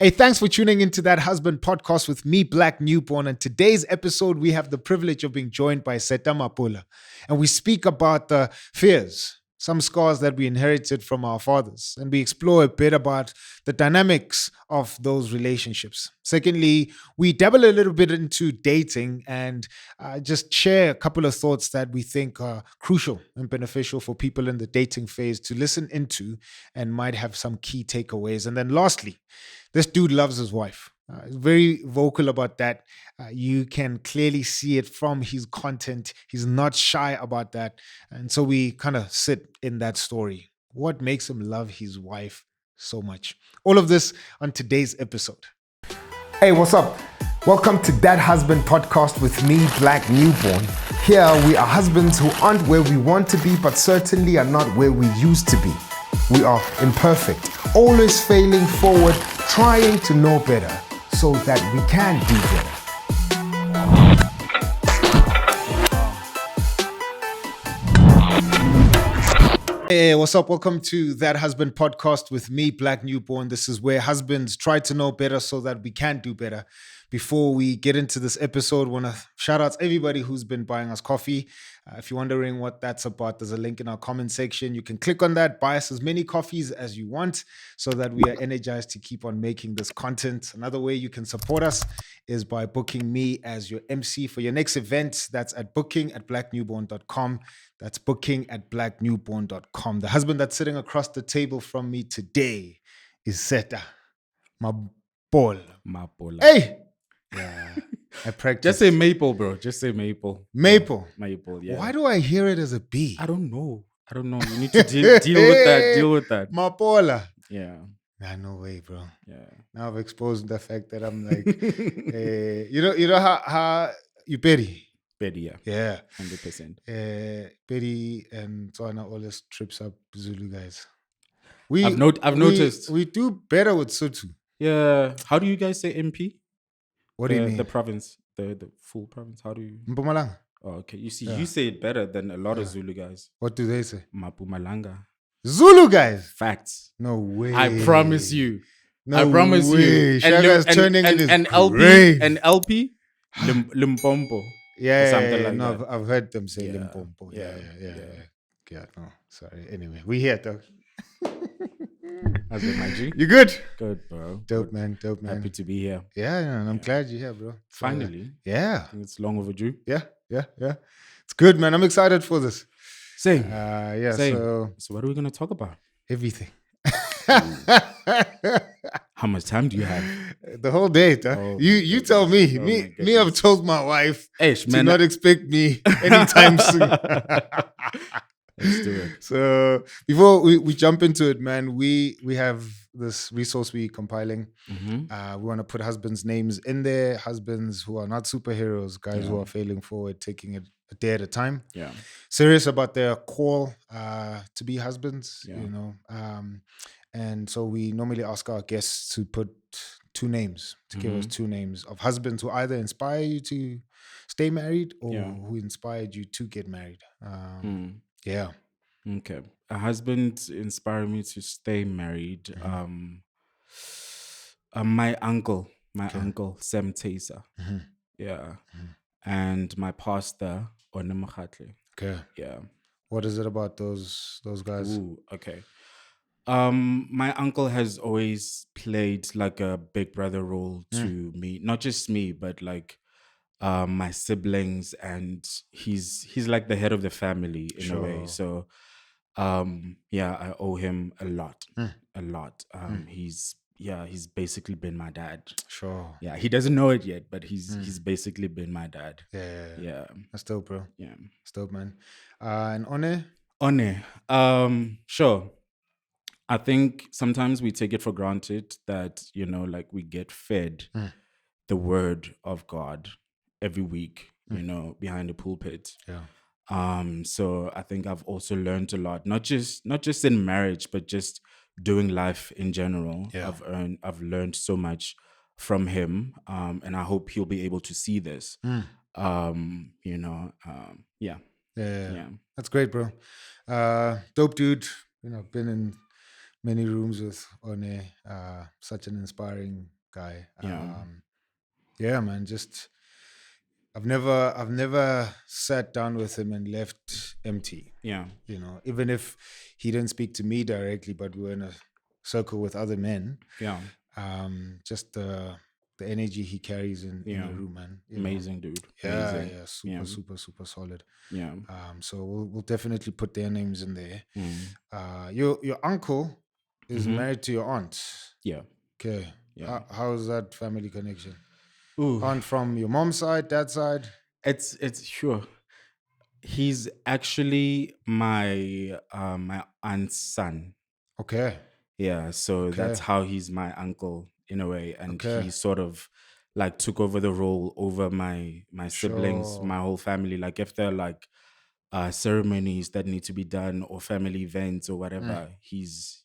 Hey, thanks for tuning into That Husband podcast with me, Black Newborn. And today's episode, we have the privilege of being joined by Seta Maapola. And we speak about the fears, some scars that we inherited from our fathers. And we explore a bit about the dynamics of those relationships. Secondly, we dabble a little bit into dating and just share a couple of thoughts that we think are crucial and beneficial for people in the dating phase to listen into and might have some key takeaways. And then lastly, this dude loves his wife. He's very vocal about that. You can clearly see it from his content. He's not shy about that. And so we kind of sit in that story. What makes him love his wife so much? All of this on today's episode. Hey, what's up? Welcome to That Husband Podcast with me, Black Newborn. Here we are husbands who aren't where we want to be, but certainly are not where we used to be. We are imperfect, always failing forward, trying to know better so that we can do better. Hey, what's up? Welcome to That Husband Podcast with me, Black Newborn. This is where husbands try to know better so that we can do better. Before we get into this episode, I want to shout out to everybody who's been buying us coffee. If you're wondering what that's about, there's a link in our comment section. You can click on that, buy us as many coffees as you want so that we are energized to keep on making this content. Another way you can support us is by booking me as your MC for your next event. That's at booking@blacknewborn.com. That's booking@blacknewborn.com. The husband that's sitting across the table from me today is Seta Maapola. Hey! Yeah, I practice. Just say maple, bro. Just say maple. Maple. Maple, yeah. Why do I hear it as a B? I don't know. You need to deal with that. Deal with that. Maapola. Yeah. Nah, no way, bro. Yeah. Now I've exposed the fact that I'm like, you know how you Betty. Betty, yeah. Yeah. 100%. Betty and Tswana always trips up Zulu guys. I've noticed. We do better with Sotho. Yeah. How do you guys say MP? What do you mean? The province, the full province. How do you? Mpumalanga. Oh, okay. You see, you say it better than a lot of Zulu guys. What do they say? Mpumalanga. Zulu guys. Facts. No way. I promise you. No I promise way. you. Shaga's turning in his LP grave. and LP Limpompo. Yeah, like no, that. I've heard them say Yeah. Limpopo. Yeah. No, sorry. Anyway, we here though. How's it, my G? You good? Good, bro. Dope, Good. man. Happy to be here. Yeah, and I'm glad you're here, bro. So, Finally. Yeah. I think it's long overdue. Yeah. It's good, man. I'm excited for this. Same. Yeah. Same. So So what are we going to talk about? everything. How much time do you have? The whole day, huh? Oh, you tell me. Oh, me, my I've told my wife Ish, to man. not expect me anytime soon. Let's do it. So before we jump into it, man, we have this resource we're compiling. Mm-hmm. We want to put husbands' names in there, husbands who are not superheroes, guys who are failing forward, taking it a day at a time. Yeah. Serious about their call to be husbands, Yeah. you know. And so we normally ask our guests to put two names, to give us two names of husbands who either inspire you to stay married or who inspired you to get married. Yeah. Okay. A husband inspired me to stay married. My uncle, Sam Taser. Yeah. And my pastor, Onemokhatle. Okay. Yeah. What is it about those guys? Ooh, okay. My uncle has always played like a big brother role to me, not just me, but like my siblings, and he's like the head of the family in a way. So I owe him a lot. He's basically been my dad. Sure. Yeah, he doesn't know it yet, but he's basically been my dad. Yeah. That's dope, bro. Yeah. That's dope, man. And One? Sure. I think sometimes we take it for granted that, like we get fed the word of God every week, behind the pulpit. Yeah. So I think I've also learned a lot, not just in marriage, but just doing life in general. Yeah. I've learned so much from him, and I hope he'll be able to see this. Yeah. That's great, bro. Dope dude. Been in many rooms with One. Such an inspiring guy. Yeah. Yeah, man. Just I've never sat down with him and left empty. Yeah. Even if he didn't speak to me directly, but we were in a circle with other men. Yeah. Just the energy he carries in Yeah. the room, man. Amazing, dude. Yeah, Amazing. yeah, super, Yeah. super, super solid. Yeah. So we'll definitely put their names in there. Mm. Your uncle is Mm-hmm. married to your aunt. Yeah. Okay, Yeah. how's that family connection? Ooh. Aunt from your mom's side, dad's side. It's sure. He's actually my aunt's son. Okay, Yeah, so that's okay, how he's my uncle in a way, and okay, he sort of like took over the role over my siblings, sure. my whole family. Like if there are like ceremonies that need to be done or family events or Mm, whatever, he's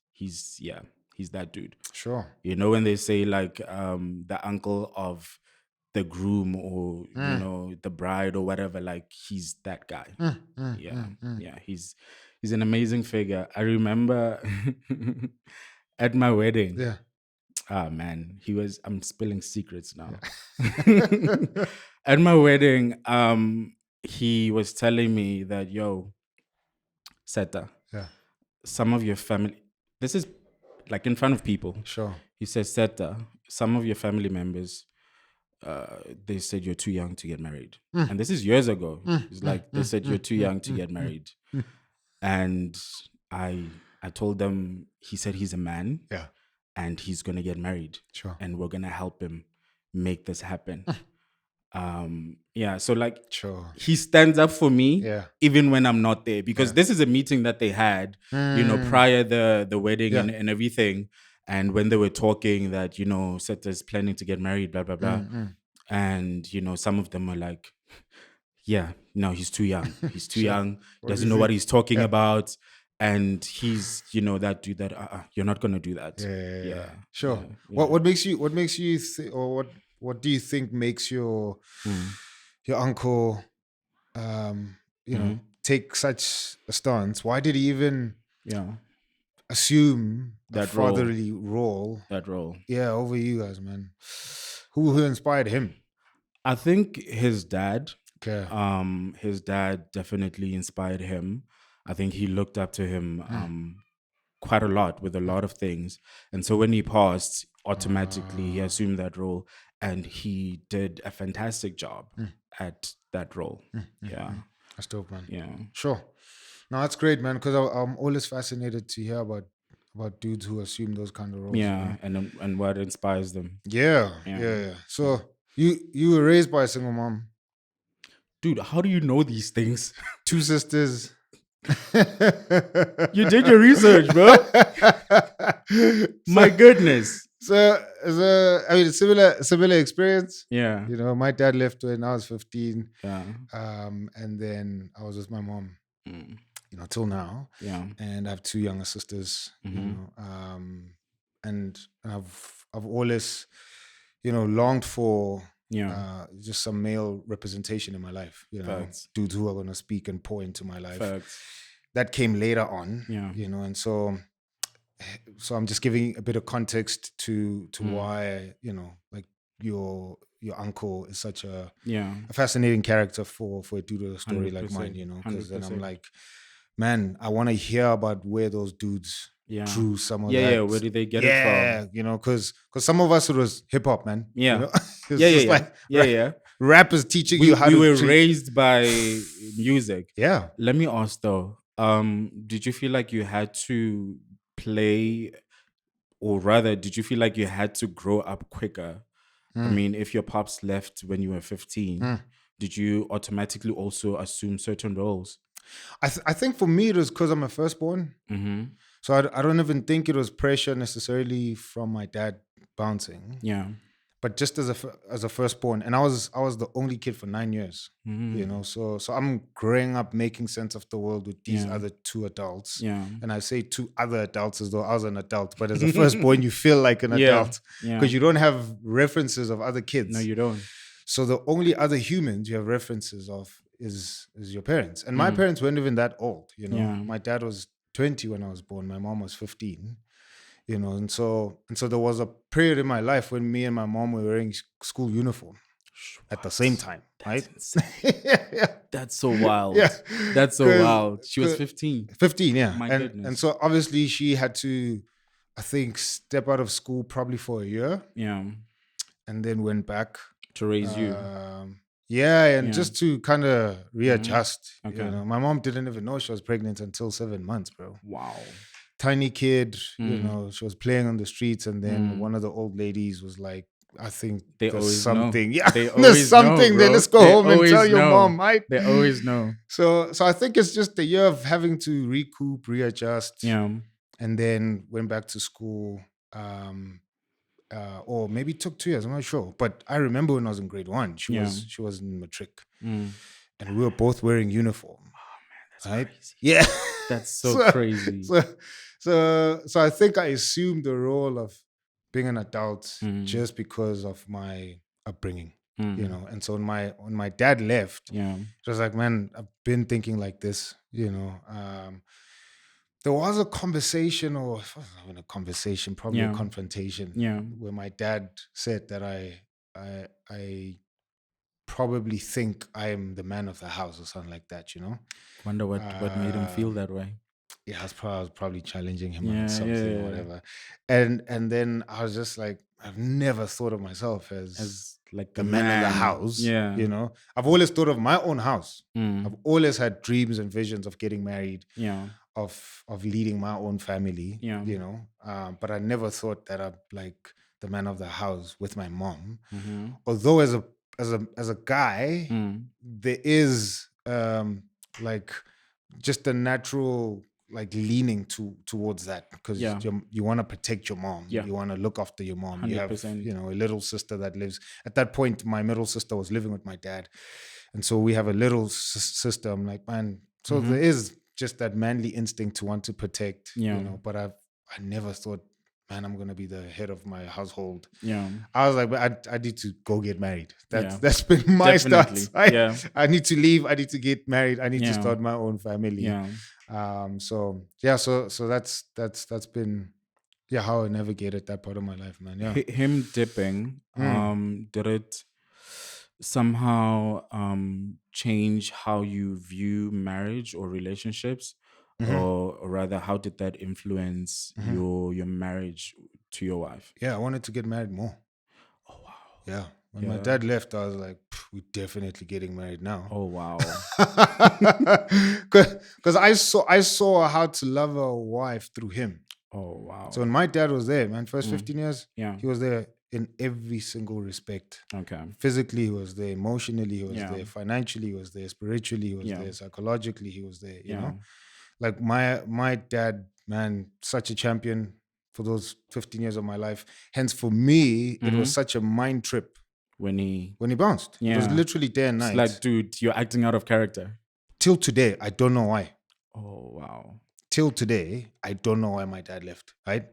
yeah, he's that dude. sure. You know when they say like the uncle of the groom or Mm, the bride or whatever, like he's that guy. mm, mm, Yeah, mm, mm. yeah, he's an amazing figure. I remember at my wedding. Yeah, Ah man, I'm spilling secrets now. yeah. At my wedding, he was telling me that, yo, Seta, Yeah, some of your family, this is like in front of people. sure. He says, Seta, some of your family members, they said you're too young to get married. Mm, And this is years ago. mm, It's mm, like they mm, said you're mm, too mm, young to mm, get mm, married. mm. And I told them, he said he's a man Yeah, and he's gonna get married sure. and we're gonna help him make this happen. Yeah, so like Sure. he stands up for me Yeah. even when I'm not there, because Yeah. this is a meeting that they had, Mm, prior the wedding yeah. and everything. And when they were talking that, Seta's planning to get married, blah, blah, blah. Mm, And, some of them were like, yeah, no, he's too young. He's too sure. young, What doesn't is know he? what he's talking Yeah. about. And he's, that dude that, you're not going to do that. Yeah, yeah, yeah. Yeah. Sure. Yeah. What Yeah. what makes you or what do you think makes Mm, your uncle mhm. take such a stance? Why did he even Yeah. assume a That role. fatherly role? That role. Yeah, over you guys, man. Who inspired him? I think his dad. Okay. His dad definitely inspired him. I think he looked up to him Mm. quite a lot with a lot of things. And so when he passed, automatically he Ah. assumed that role and he did a fantastic job Mm. at that role. Yeah. That's dope, man. Yeah. Sure. No, that's great, man. Because I'm always fascinated to hear about dudes who assume those kind of roles. Yeah. And what inspires them. Yeah, Yeah. yeah, yeah. So you were raised by a single mom, Dude, how do you know these things? 2 sisters. You did your research, bro. My goodness. So I mean, similar experience. Yeah. My dad left when I was 15, Yeah. and then I was with my mom, Mm. till now. Yeah. And I have 2 younger sisters. Mhm. And I've always, longed for Yeah. just some male representation in my life. Facts. Dudes who are gonna speak and pour into my life. Facts. That came later on. Yeah. And so I'm just giving a bit of context to why like your uncle is such a Yeah. fascinating character for a dude with a story like 100%, mine. Because then I'm 100%. like, man, I want to hear about where those dudes Yeah. drew some of Yeah, that. yeah. Where did they get it from? Yeah, because some of us it was hip hop, man. Yeah. It's Yeah, just yeah, like yeah, yeah. rappers teaching We, you how we to were treat. raised by music. Yeah. Let me ask though, did you feel like you had to play, or rather, did you feel like you had to grow up quicker? I mean, if your pops left when you were 15, Mm. did you automatically also assume certain roles? I think for me it was because I'm a firstborn. Mm-hmm. So I don't even think it was pressure necessarily from my dad bouncing, Yeah. but just as a firstborn, and I was the only kid for 9 years. Mm-hmm. So I'm growing up making sense of the world with these Yeah. other 2 adults. Yeah. And I say 2 other adults as though I was an adult, but as a firstborn, you feel like an Yeah. adult Yeah. because you don't have references of other kids. No, you don't. So the only other humans you have references of is your parents. And my Mm. parents weren't even that old. Yeah. My dad was 20 when I was born. My mom was 15. and so there was a period in my life when me and my mom were wearing school uniform at the same What? time, That's right? insane. Yeah, That's so wild. yeah, That's so because wild. She was 15. 15, yeah, My and goodness. so obviously she had to, I think, step out of school probably for a year, Yeah. and then went back. To raise you. Yeah, and Yeah. just to kind of Hmm. readjust. Okay. My mom didn't even know she was pregnant until 7 months, bro. Wow. Tiny kid, Mm. she was playing on the streets, and then Mm. one of the old ladies was like, I think They there's always know. something. Yeah, They there's always know, something there. bro. Let's go They home and tell always your know. mom, right? They always know. So I think it's just a year of having to recoup, readjust, Yeah. and then went back to school. Or maybe it took 2 years. I'm not sure, but I remember when I was in grade one, she Yeah. was she was in matric, Mm. and we were both wearing uniform, Oh man, that's right? crazy. Yeah. That's so so, crazy. so so I think I assumed the role of being an adult Mm. just because of my upbringing, Mm. and so when my dad left, Yeah. it was like, man, I've been thinking like this. There was a conversation, or it wasn't even a conversation, probably a Yeah. confrontation, Yeah. where my dad said that I probably think I'm the man of the house or something like that. Wonder what made him feel Um, that way. yeah, I was probably challenging him on Yeah, yeah, something or yeah. whatever, and then I was just like, I've never thought of myself as As like the the man of the man. house. Yeah. I've always thought of my own house. I've Mm. always had dreams and visions of getting married, Yeah. of leading my own family, Yeah. but I never thought that I'm like the man of the house with my mom. Mm-hmm. Although as a guy, Mm. there is like just a natural like leaning towards that, because Yeah. you want to protect your mom, Yeah. you want to look after your mom. You have 100%. a little sister that lives at that point. My middle sister was living with my dad, and so we have a little sister. I'm like, man, so Mm-hmm. there is just that manly instinct to want to protect, Yeah. but I never thought, man, I'm gonna be the head of my household. Yeah. I was like, but I need to go get married. Yeah. That's been my start. Definitely. Yeah. I need to leave. I need to get married. I need to Yeah. start my own family. Yeah. So yeah, so that's been, yeah, how I navigated that part of my life, man. Yeah. Him dipping, Mm. did it somehow change how you view marriage or relationships? Hmm. Or rather, how did that influence Hmm. your marriage to your wife? Yeah, I wanted to get married more. Oh wow. Yeah. When my Yeah. dad left, I was like, we're definitely getting married now. Oh wow. Because I saw how to love a wife through him. Oh So wow. when my dad was there, man, first Mm. 15 years, Yeah. he was there in every single respect. Okay. Physically, he was there. Emotionally, he was Yeah. there. Financially, he was there. Spiritually, he was Yeah. there. Psychologically, he was there. Yeah. Like my dad, man, such a champion for those 15 years of my life. Hence, for me, it was Mm-hmm. such a mind trip When he. when he bounced. It was Yeah. literally day and It's night. like, dude, you're acting out of character. Till today, I don't know why. Oh wow. Till today, I don't know why my dad left. Right.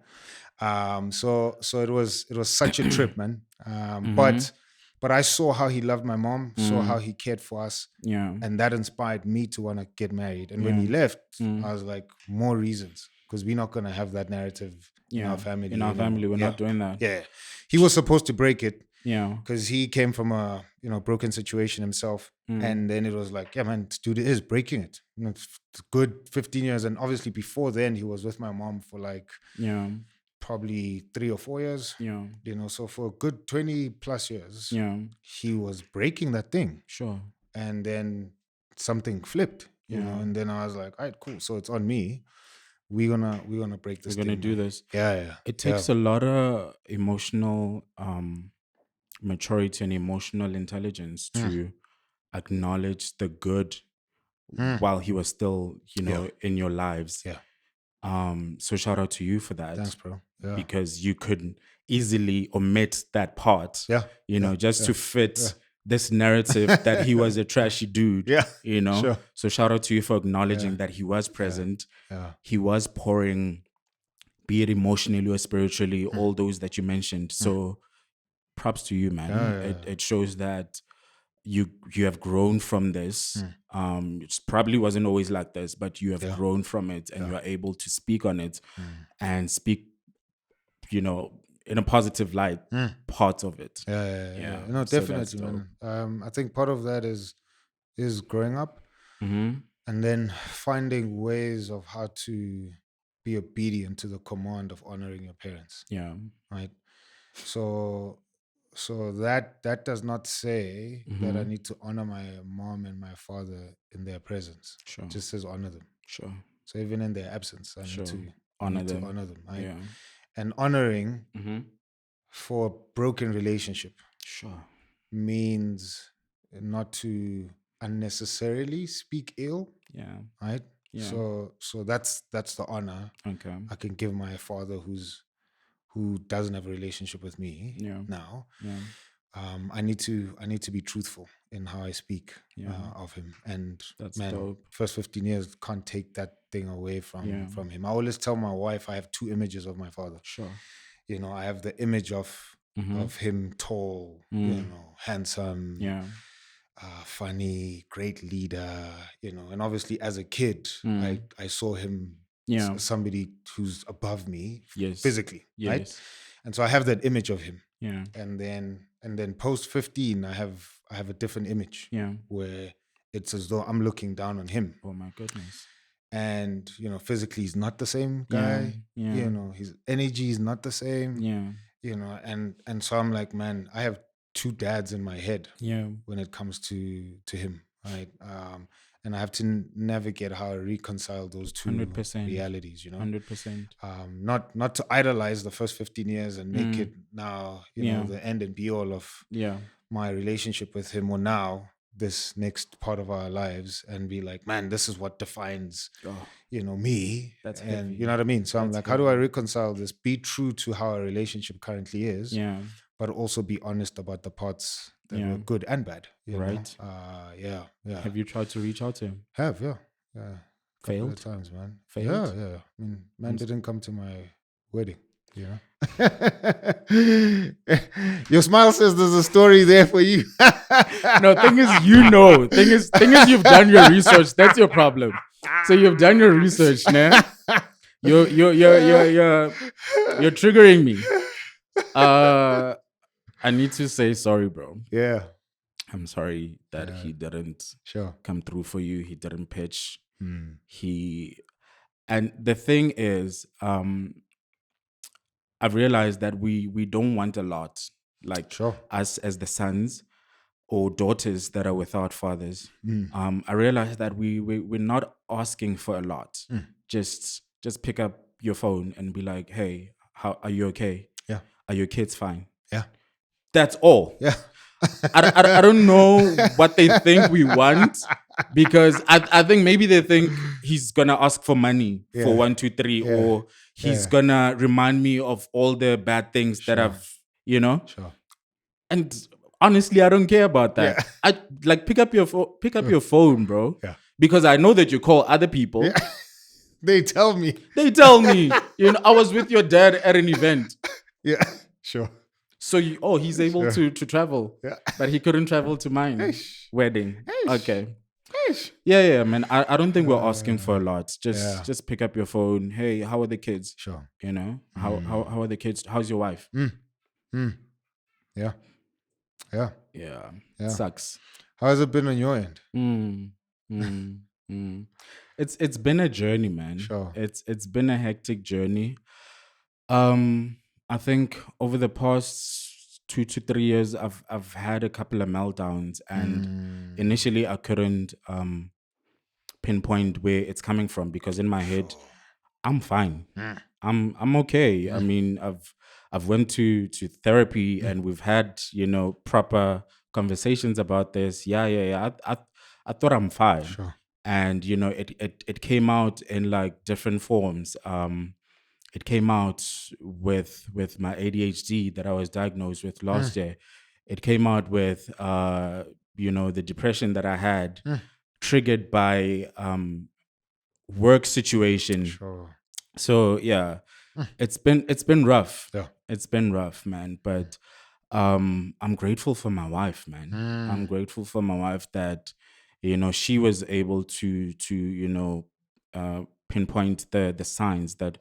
So it was such a trip, man. Mm-hmm. But I saw how he loved my mom, saw how Mm. he cared for us, Yeah. and that inspired me to want to get married. And when Yeah. he left, Mm. I was like, more reasons, because we're not gonna have that narrative in our Yeah. family In our anymore. family, we're Yeah, not doing that. yeah. He was supposed to break it Yeah. because he came from a broken situation himself, Mm. and then it was like, yeah, man, this dude is breaking it. It's good 15 years, and obviously before then he was with my mom for like Yeah. probably 3 or 4 years. Yeah. So for a good 20 plus years, Yeah. he was breaking that thing. Sure. And then something flipped, Yeah. and then I was like, all right, cool. So it's on me. We're gonna break this We're gonna thing, do man. this. Yeah, yeah. It Yeah. takes a lot of emotional maturity and emotional intelligence Mm, to acknowledge the good mm. while he was still, Yeah. in your lives. Yeah. So shout out to you for that, Thanks, bro. Yeah. because you could easily omit that part, Yeah. Yeah. just Yeah. to fit Yeah. this narrative that he was a trashy dude, Yeah. Sure. So shout out to you for acknowledging Yeah. that he was present. Yeah. He was pouring, be it emotionally or spiritually, all those that you mentioned. So props to you, man. Yeah. It shows that you have grown from this. It probably wasn't always like this, but you have Yeah. grown from it, and Yeah. you are able to speak on it Mm. and speak in a positive light Mm. part of it. Yeah. No, So that's definitely, dope. man. I think part of that is growing up Mm-hmm. and then finding ways of how to be obedient to the command of honoring your parents, Yeah. right? So that does not say that I Mm-hmm. need to honor my mom and my father in their presence. It Sure. just says honor them. Sure. So even in their absence, Sure. I Honor need to them. honor them, right? Yeah. And honoring Mm-hmm. for a broken relationship Sure. means not to unnecessarily speak ill, Yeah. right? Yeah. So that's the honor Okay. I can give my father who doesn't have a relationship with me Yeah. now. Yeah. I need to be truthful in how I speak Yeah. of him. And That's man, dope. first 15 years can't take that thing away Yeah. from him. I always tell my wife I have two images of my father. Sure. I have the image Mm-hmm. of him tall, Mm. handsome, Yeah. funny, great leader, and obviously as a kid, I Mm. I saw him Yeah. somebody who's above me Yes. physically, right? Yes. And so I have that image of him. Yeah. And then post 15, I have a different image Yeah. where it's as though I'm looking down on him. Oh my goodness. And physically he's not the same Yeah. guy. Yeah. His energy is not the same. Yeah. And so I'm like, man, I have two dads in my head Yeah. when it comes to him, right? And I have to navigate how I reconcile those two 100%. realities. 100%. Not to idolize the first 15 years and make Mm. it now Yeah. the end and be all of Yeah. my relationship with him, or now this next part of our lives, and be like, man, this is what defines Oh, me. that's And heavy. what I mean? So I'm That's like, how do I heavy. reconcile this? Be true to how our relationship currently is, Yeah. but also be honest about the parts that Yeah. were good and bad. Right. Yeah. Have you tried to reach out to him? Yeah. Couple of Failed? times, man. Yeah, Failed? yeah. I mean, man I'm didn't come to my wedding, you know. Your smile says there's a story there for you. No, thing is, thing is, you've done your research. That's your problem. So you've done your research, nah? You're triggering me. I need to say sorry, bro. Yeah, I'm sorry that yeah, he didn't sure. come through for you. He didn't pitch. Mm, He and the thing is, I've realized that we don't want a lot, like sure. us as the sons or daughters that are without fathers. Mm, I realized that we're not asking for a lot. mm, Just pick up your phone and be like, hey, how are you okay? yeah, Are your kids fine? yeah, That's all. yeah. I don't know what they think we want, because I think maybe they think he's gonna ask for money for Yeah, 1, 2, 3, yeah, or he's yeah. gonna remind me of all the bad things that Sure, sure. and honestly, I don't care about Yeah, that. I like pick up your phone, bro, yeah, because I know that you call other yeah. people. They tell me. They tell me, I was with your dad at an event. Yeah, sure, So he's able sure. to travel, Yeah. but he couldn't travel to mine Ish, wedding. ish, Okay. ish. Yeah, man. I don't think we're asking for a lot. Yeah, Just pick up your phone. Hey, how are the kids? sure. How are the kids? How's your wife? Mm, mm. Yeah, yeah, Yeah. It yeah. sucks. How has it been on your end? Mm, mm, mm. It's been a journey, man. Sure. It's been a hectic journey. Um, I think over the past 2 to 3 years, I've had a couple of meltdowns, and Mm, initially I couldn't pinpoint where it's coming from, because in my head sure. I'm fine. Mm, I'm okay. I mm, mean, I've went to therapy, mm. and we've had proper conversations about this. Yeah. I thought I'm fine, Sure. and it came out in like different forms. It came out with my ADHD that I was diagnosed with Mm, last year. It came out with the depression that I had, mm. triggered by work situation. Sure. So yeah, Mm, it's been rough. yeah. It's been rough, man. But I'm grateful for my wife, man. I'm Mm, grateful for my wife that she was able to pinpoint the signs that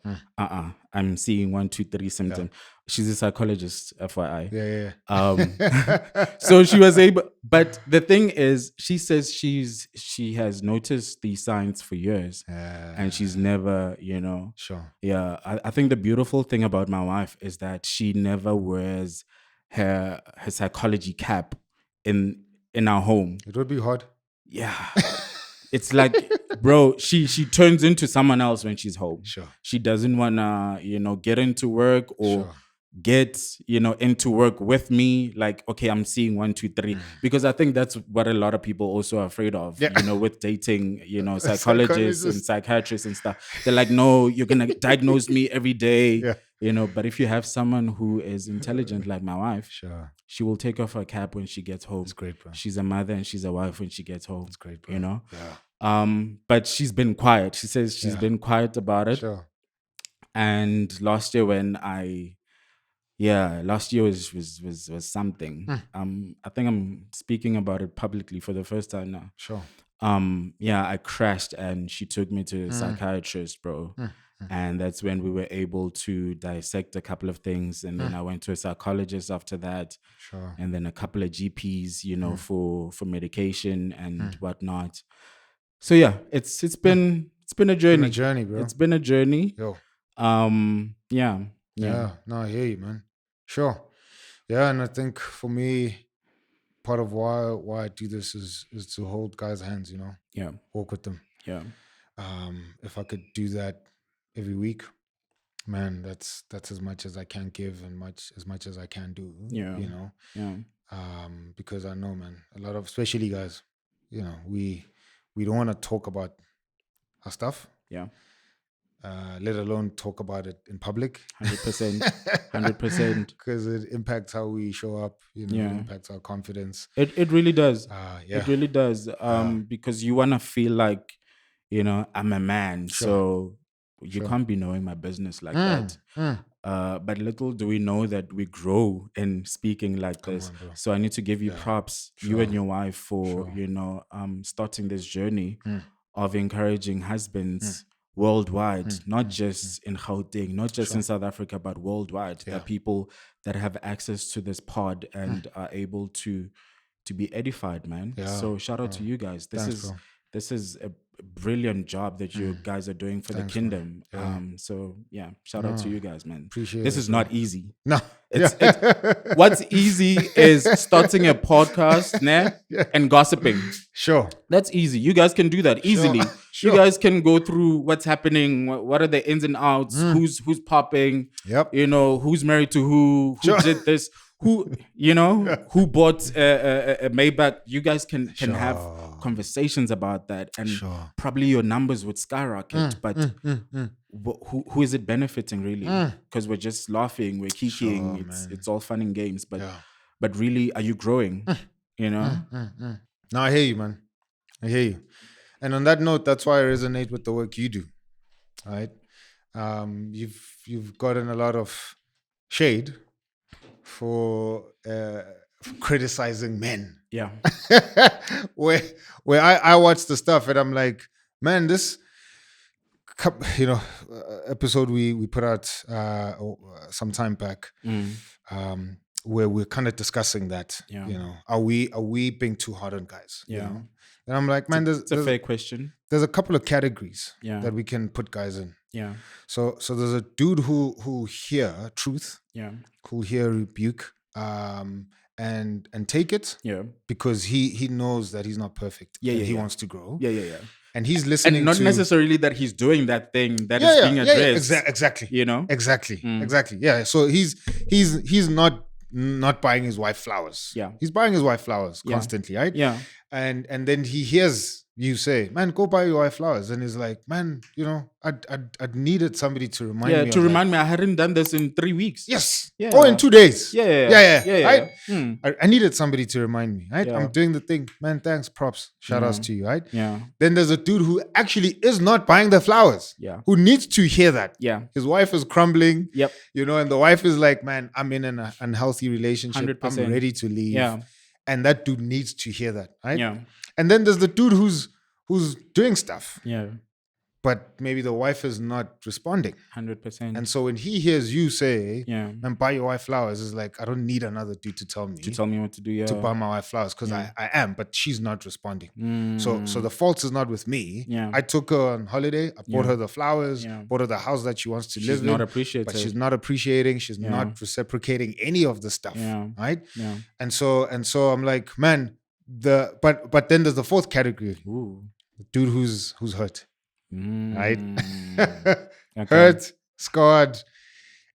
I'm seeing 1, 2, 3 symptoms. She's a psychologist, FYI. Yeah. So she was able, but the thing is, she says she has noticed these signs for years, and she's never, Sure. yeah. I think the beautiful thing about my wife is that she never wears her psychology cap in our home. It would be hard. Yeah. It's like, bro, she turns into someone else when she's home. Sure. She doesn't wanna, get into work or Sure. get, into work with me. Like, okay, I'm seeing 1, 2, 3. Because I think that's what a lot of people also are afraid of, with dating, psychologists and psychiatrists and stuff. They're like, no, you're gonna diagnose me every day. But if you have someone who is intelligent like my wife, Sure. she will take off her cap when she gets home. It's great, bro. She's a mother and she's a wife when she gets home. It's great, bro. Yeah. But she's been quiet. She says she's been quiet about it. Sure. And last year last year was something. I think I'm speaking about it publicly for the first time now. Sure. I crashed and she took me to a psychiatrist, bro. And that's when we were able to dissect a couple of things. And then I went to a psychologist after that. Sure. And then a couple of GPs, for medication and whatnot. So yeah, it's been a journey. It's been a journey, bro. It's been a journey. Yo. Yeah. No, I hear you, man. Sure. Yeah, and I think for me, part of why I do this is to hold guys' hands, Yeah. walk with them. Yeah. If I could do that every week, man, that's as much as I can give and as much as I can do. Yeah. Yeah. Because I know, man, a lot of, especially guys, we don't want to talk about our stuff. Yeah. Let alone talk about it in public. 100%. 100%. Because it impacts how we show up, it impacts our confidence. It really does. Yeah. It really does. Because you want to feel like, I'm a man. Sure. So you can't be knowing my business like that. But little do we know that we grow in speaking like this. On, so I need to give you props, you and your wife, for, starting this journey of encouraging husbands worldwide, not just in Gauteng, not just in South Africa, but worldwide. There are people that have access to this pod and are able to be edified, man. So shout out to you guys. This is a brilliant job that you guys are doing for the kingdom. So yeah, shout out to you guys, man. Appreciate this it, is not easy. No. It's what's easy is starting a podcast and gossiping. Sure. That's easy. You guys can do that easily. Sure. You guys can go through what's happening, what are the ins and outs, who's popping, who's married to who did this, who who bought a Maybach. You guys can have conversations about that, and probably your numbers would skyrocket. But who is it benefiting really? Because we're just laughing, we're kikiing, it's all fun and games. But really, are you growing? No, I hear you, man. I hear you. And on that note, that's why I resonate with the work you do. Right? You've gotten a lot of shade for criticizing men. Yeah. where I watch the stuff and I'm like, man, this episode we put out some time back, where we're kind of discussing that. Are we being too hard on guys? And I'm like, man, it's a fair question. There's a couple of categories that we can put guys in. Yeah. So there's a dude who hear truth, who'll hear rebuke, and take it, because he knows that he's not perfect. He wants to grow. And he's listening, and not necessarily that he's doing that thing that is being addressed. Exactly. Exactly. Mm. Exactly. Yeah. So he's not buying his wife flowers. He's buying his wife flowers constantly, right? And then he hears you say, man, go buy your wife flowers. And he's like, man, I'd needed somebody to remind me. To remind me, I hadn't done this in 3 weeks. Yes. Or in 2 days. Right? I needed somebody to remind me, right? I'm doing the thing. Man, thanks, props. Shout outs to you, right? Then there's a dude who actually is not buying the flowers. Who needs to hear that. His wife is crumbling. And the wife is like, man, I'm in an unhealthy relationship. 100%. I'm ready to leave. And that dude needs to hear that, right? Yeah. And then there's the dude who's doing stuff. but maybe the wife is not responding. 100%. And so when he hears you say, yeah, man, buy your wife flowers, it's like, I don't need another dude to tell me to tell me what to do. Yeah, to buy my wife flowers, because Yeah. I am, but she's not responding. Mm. So the fault is not with me. Yeah. I took her on holiday. I bought Yeah. her the flowers, Yeah. bought her the house that she wants to She's live not in. appreciative. But she's not appreciating. She's Yeah. not reciprocating any of the stuff. Yeah. Right? Yeah. And so I'm like, man, but then there's the fourth category. Ooh. The dude who's hurt. Right? Okay. Hurt, scarred,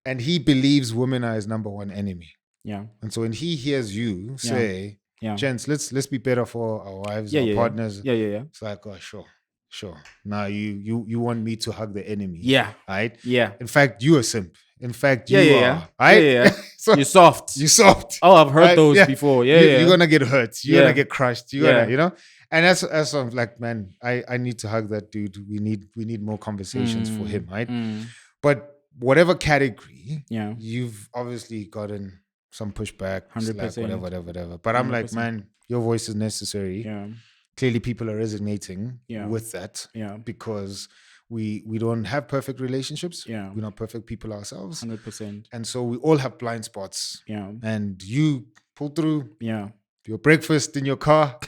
and he believes women are his number one enemy. Yeah. And so when he hears you say, Yeah. gents, let's be better for our wives, Yeah, our yeah, partners. Yeah. Yeah. Yeah. It's like, oh, sure. Now you want me to hug the enemy. Yeah. Right? Yeah. In fact, you are simp. In fact, you Yeah. are. Right? Yeah. So You're soft. you soft. Oh, I've heard Right? those Yeah. before. Yeah. You're gonna get hurt. You're Yeah. gonna get crushed. You're Yeah. gonna, you know? And that's I'm like, man, I need to hug that dude. We need more conversations for him, right? But whatever category, Yeah. you've obviously gotten some pushback, 100%. whatever. But I'm like, 100%. man, your voice is necessary. Yeah. Clearly, people are resonating with that Yeah. because we don't have perfect relationships. Yeah. We're not perfect people ourselves. 100%. And so we all have blind spots. Yeah. And you pull through Yeah. your breakfast in your car.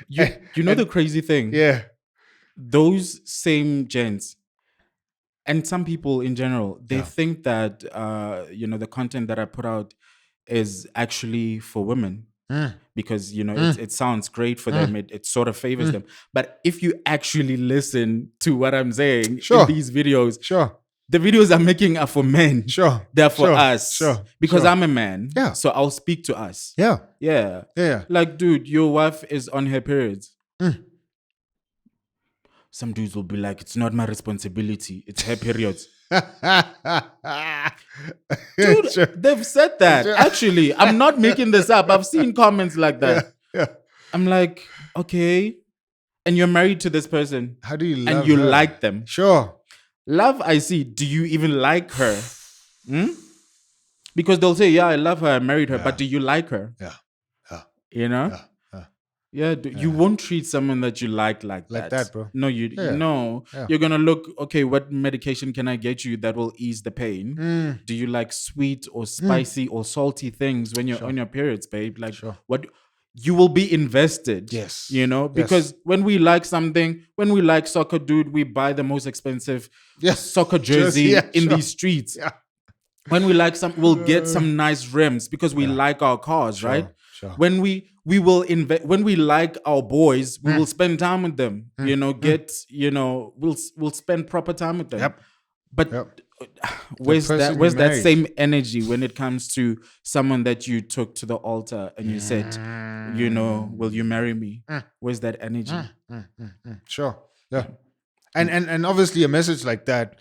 You know the crazy thing? Yeah. Those same gents and some people in general, they Yeah. think that the content that I put out is actually for women. Because it sounds great for them, it sort of favors them. But if you actually listen to what I'm saying in these videos, the videos I'm making are for men. They're for us. Because I'm a man. Yeah. So I'll speak to us. Yeah. Yeah. Like, dude, your wife is on her periods. Some dudes will be like, it's not my responsibility. It's her periods. Dude, they've said that. Actually, I'm not making this up. I've seen comments like that. Yeah. I'm like, okay. And you're married to this person. How do you love And you her? like them. Sure. Love, I see. Do you even like her? Because they'll say, yeah, I love her. I married her. But do you like her? Yeah. You know? Yeah, you won't treat someone that you like that, bro. No, you're gonna look. Okay, what medication can I get you that will ease the pain? Do you like sweet or spicy or salty things when you're on your periods, babe? Like, what? You will be invested. Yes, because when we like something, when we like soccer, dude, we buy the most expensive soccer jersey in these streets. Yeah. When we like we'll get some nice rims because we like our cars, right? When we will invest, when we like our boys, we will spend time with them. We'll spend proper time with them. Yep. But where's that same energy when it comes to someone that you took to the altar and you said, will you marry me? Where's that energy? Sure. Yeah. And obviously a message like that.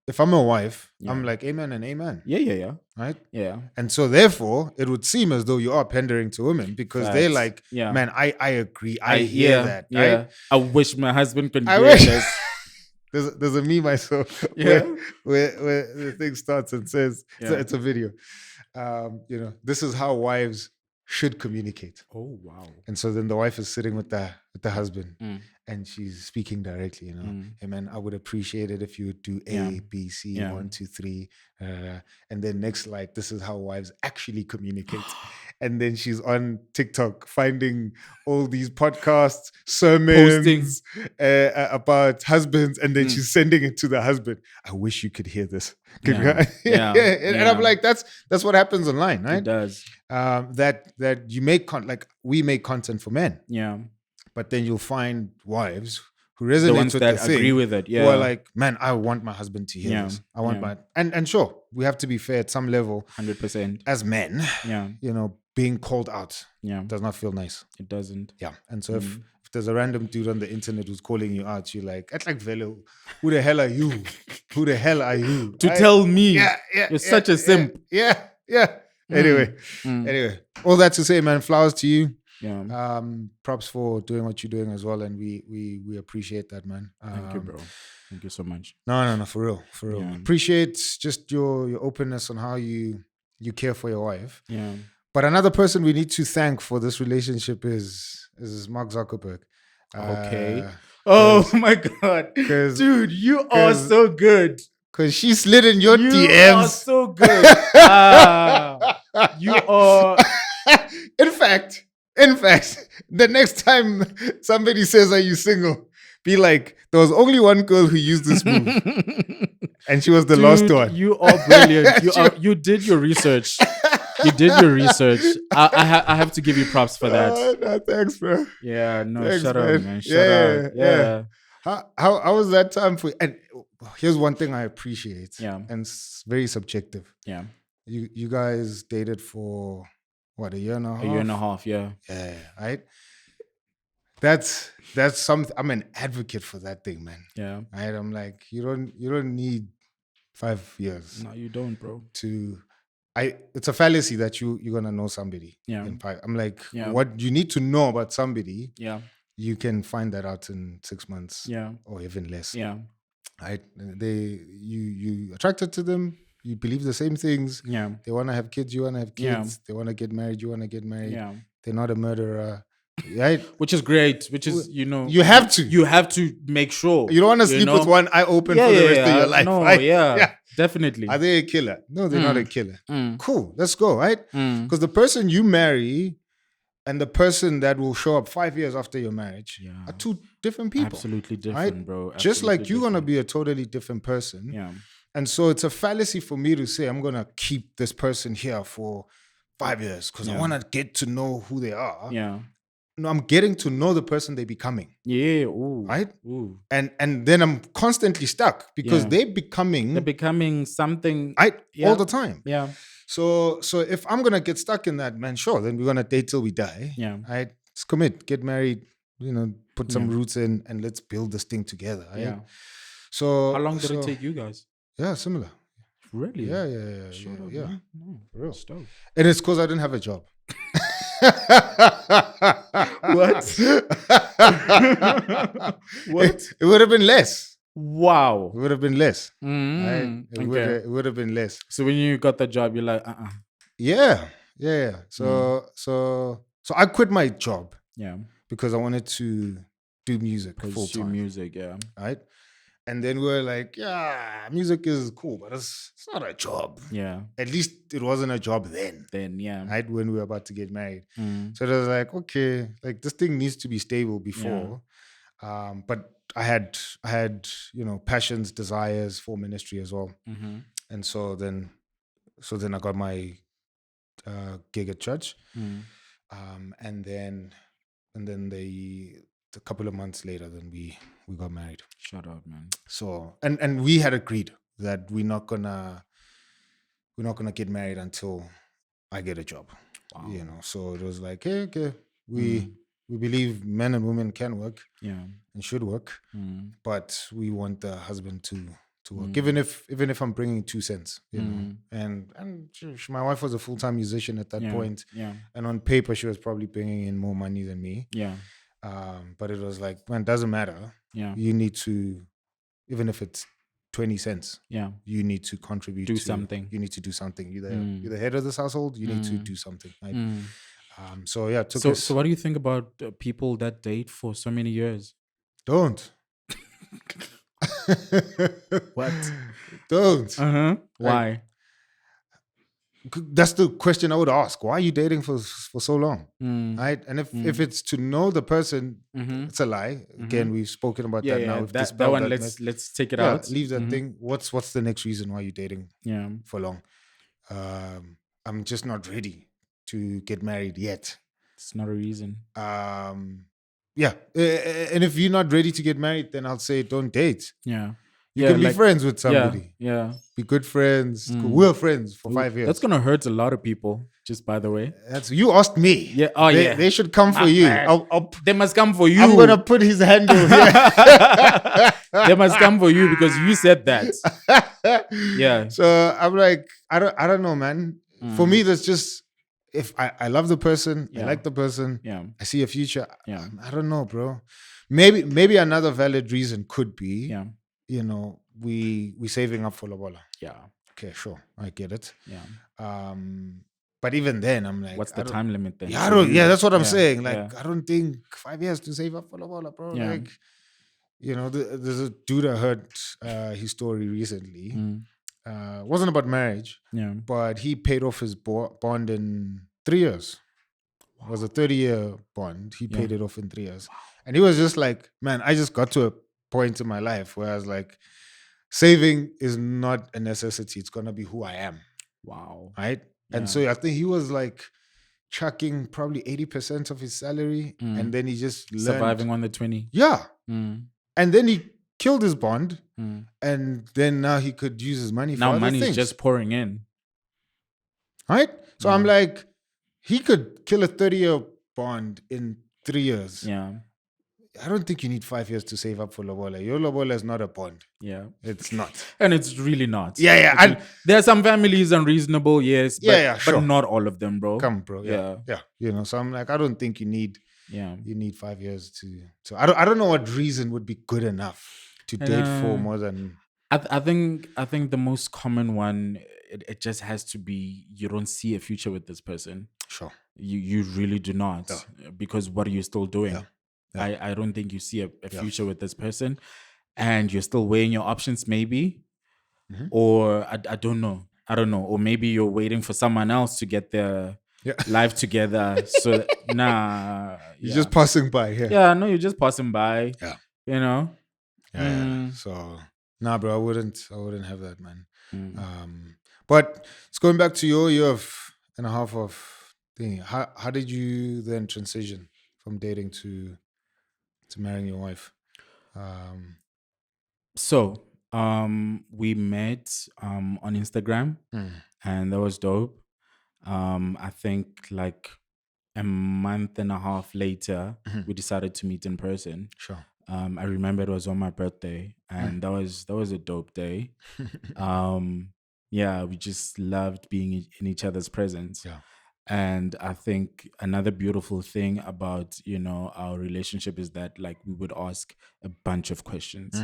If I'm a wife, I'm like, amen and amen. Yeah. Right? Yeah. And so therefore, it would seem as though you are pandering to women because they're like, man, I agree. I hear that. Yeah. Right? I wish my husband could I hear wish. this. There's a meme I saw where the thing starts and says, it's a video. This is how wives should communicate. Oh, wow. And so then the wife is sitting with the husband and she's speaking directly, hey man, I would appreciate it if you would do A, B, C, 1, 2, 3. And then next slide, this is how wives actually communicate. And then she's on TikTok finding all these podcasts, sermons about husbands, and then she's sending it to the husband. I wish you could hear this. And I'm like, that's what happens online, right? It does. That you make we make content for men. Yeah. But then you'll find wives who resonate The ones with that the thing, agree with it. Yeah. who are like, man, I want my husband to hear this. I want my and sure, we have to be fair at some level. 100%. As men, Yeah. being called out Yeah. does not feel nice. It doesn't. Yeah. And so if there's a random dude on the internet who's calling you out, you're like, it's like Velo, who the hell are you? Who the hell are you? To tell me you're such a simp. Yeah. Anyway, all that to say, man, flowers to you. Yeah. Props for doing what you're doing as well, and we appreciate that, man. Thank you, bro. Thank you so much. No, for real. Yeah. Appreciate just your openness on how you care for your wife. Yeah. But another person we need to thank for this relationship is Mark Zuckerberg. Okay. Uh, Oh my God. cause, Dude, you are cause, so good. cause she slid in your You are DMs. so good. You are. in fact, the next time somebody says, "Are you single?" be like, "There was only one girl who used this move, and she was the last Dude, one." you are brilliant. You She are. was- You did your research. You did your research. I have to give you props for that. No, thanks, bro. Yeah. No. Thanks, Shut up, man. man. Shut up. Yeah, yeah. Yeah. How was that time for you? And here's one thing I appreciate, Yeah. and it's very subjective. Yeah. You guys dated for what, a year and a half? A year and a half. Yeah. Yeah, right. That's something. I'm an advocate for that thing, man. Yeah. Right? I'm like, you don't need 5 years No, you don't, bro. to. It's a fallacy that you're gonna know somebody Yeah. in 5. I'm like, Yeah. what you need to know about somebody, Yeah. you can find that out in 6 months, Yeah. or even less. Yeah. Right? You attracted to them. You believe the same things. Yeah. They want to have kids. You want to have Yeah. kids. They want to get married. You want to get married. Yeah. They're not a murderer. Right? Which is great. Which is, you know, You have to. You have to make sure. You don't want to sleep with one eye open for the rest of your life. No, right? yeah. Definitely. Are they a killer? No, they're not a killer. Mm. Cool. Let's go. Right? Mm. Because the person you marry and the person that will show up 5 years after your marriage are two different people. Absolutely different, right? bro. Just like Absolutely you're going to different. be a totally different person. Yeah. And so it's a fallacy for me to say I'm going to keep this person here for 5 years because I want to get to know who they are. Yeah. No, I'm getting to know the person they're becoming. Yeah. Ooh. Right? Ooh. And then I'm constantly stuck because they're becoming something all the time. Yeah. So if I'm gonna get stuck in that, man, sure, then we're gonna date till we die. Yeah. Right? Let's commit, get married, put some roots in, and let's build this thing together. Right? Yeah. So How long did it take you guys? Yeah, similar. Really? Yeah. Shut up, Yeah. man. No, For real. stop. And it's because I didn't have a job. What? What? It would have been less. Wow. It would have been less. Mm, Right? It would have been less. So when you got the job, you're like, Yeah. So I quit my job Yeah. because I wanted to do music full Pursue time. music, yeah. Right? And then we were like, yeah, music is cool, but it's not a job. Yeah. At least it wasn't a job then. Yeah. Right? When we were about to get married. Mm. So it was like, okay, like this thing needs to be stable before. But I had passions, desires for ministry as well. Mm-hmm. And so then I got my gig at church. Mm. And then a couple of months later, then we got married. Shut up, man. So and we had agreed that we're not gonna get married until I get a job. Wow. So it was like, hey, okay, we believe men and women can work, and should work, but we want the husband to work, even if I'm bringing 2 cents, And my wife was a full-time musician at that point, and on paper she was probably bringing in more money than me, but it was like, man, doesn't matter. You need to, even if it's 20 cents, you need to contribute. Something. You need to do something. You're the head of this household. You need to do something. Right? So So what do you think about people that date for so many years? Don't. What? Don't. Why? That's the question I would ask. Why are you dating for so long? Right? And if it's to know the person, it's a lie. Again, we've spoken about that now. We've that one, let's take it out. Leave that thing. What's the next reason why you're dating for long? I'm just not ready to get married yet. It's not a reason. Yeah. And if you're not ready to get married, then I'll say don't date. Yeah. You can be friends with somebody. Yeah. Be good friends. We're friends for 5 years. That's gonna hurt a lot of people, just by the way. You asked me. Yeah. Oh, They should come for you. They must come for you. I'm gonna put his handle here. They must come for you because you said that. Yeah. So I'm like, I don't know, man. For me, that's just, if I love the person, I like the person, I see a future. I don't know, bro. Maybe another valid reason could be, we saving up for Lobola. Yeah. Okay, sure, I get it. Yeah. But even then, I'm like, What's I the don't. time limit then Yeah, I for don't. you? Yeah, that's what I'm Yeah, saying. yeah, Like, I don't think 5 years to save up for Lobola, bro. yeah. Like, there's a dude I heard his story recently. Mm, Wasn't about marriage, yeah. but he paid off his bond in 3 years. It was a 30-year bond. He Yeah. paid it off in 3 years. And he was just like, man, I just got to a point in my life where I was like, saving is not a necessity. It's gonna be who I am. Wow. Right. And Yeah. so I think he was like chucking probably 80% of his salary. And Mm. then he just learned. Surviving on the 20. Yeah. Mm, And then he killed his bond. mm. And then now he could use his money for Now other money's things. just pouring in. Right? So Yeah. I'm like, he could kill a 30-year bond in 3 years. Yeah. I don't think you need 5 years to save up for lobola. Your lobola is not a bond. Yeah. It's not. And it's really not. Yeah, yeah. It's And there are some families unreasonable, yes, but yeah, sure. but not all of them, bro. Come, bro. Yeah, yeah. So I'm like, I don't think you need 5 years to. So I don't know what reason would be good enough to date for more than. I think the most common one, it just has to be you don't see a future with this person. Sure. You really do not, because what are you still doing? Yeah. I don't think you see a future with this person, and you're still weighing your options, maybe, or I don't know, or maybe you're waiting for someone else to get their life together. So you're just passing by. Yeah, no, you're just passing by. Yeah, Yeah. So nah, bro, I wouldn't have that, man. But it's going back to your year and a half of thing. How did you then transition from dating to marrying your wife? So we met on Instagram, and that was dope. I think like a month and a half later, we decided to meet in person. Sure. I remember it was on my birthday, and that was a dope day. Yeah, we just loved being in each other's presence. Yeah. And I think another beautiful thing about, our relationship is that like we would ask a bunch of questions.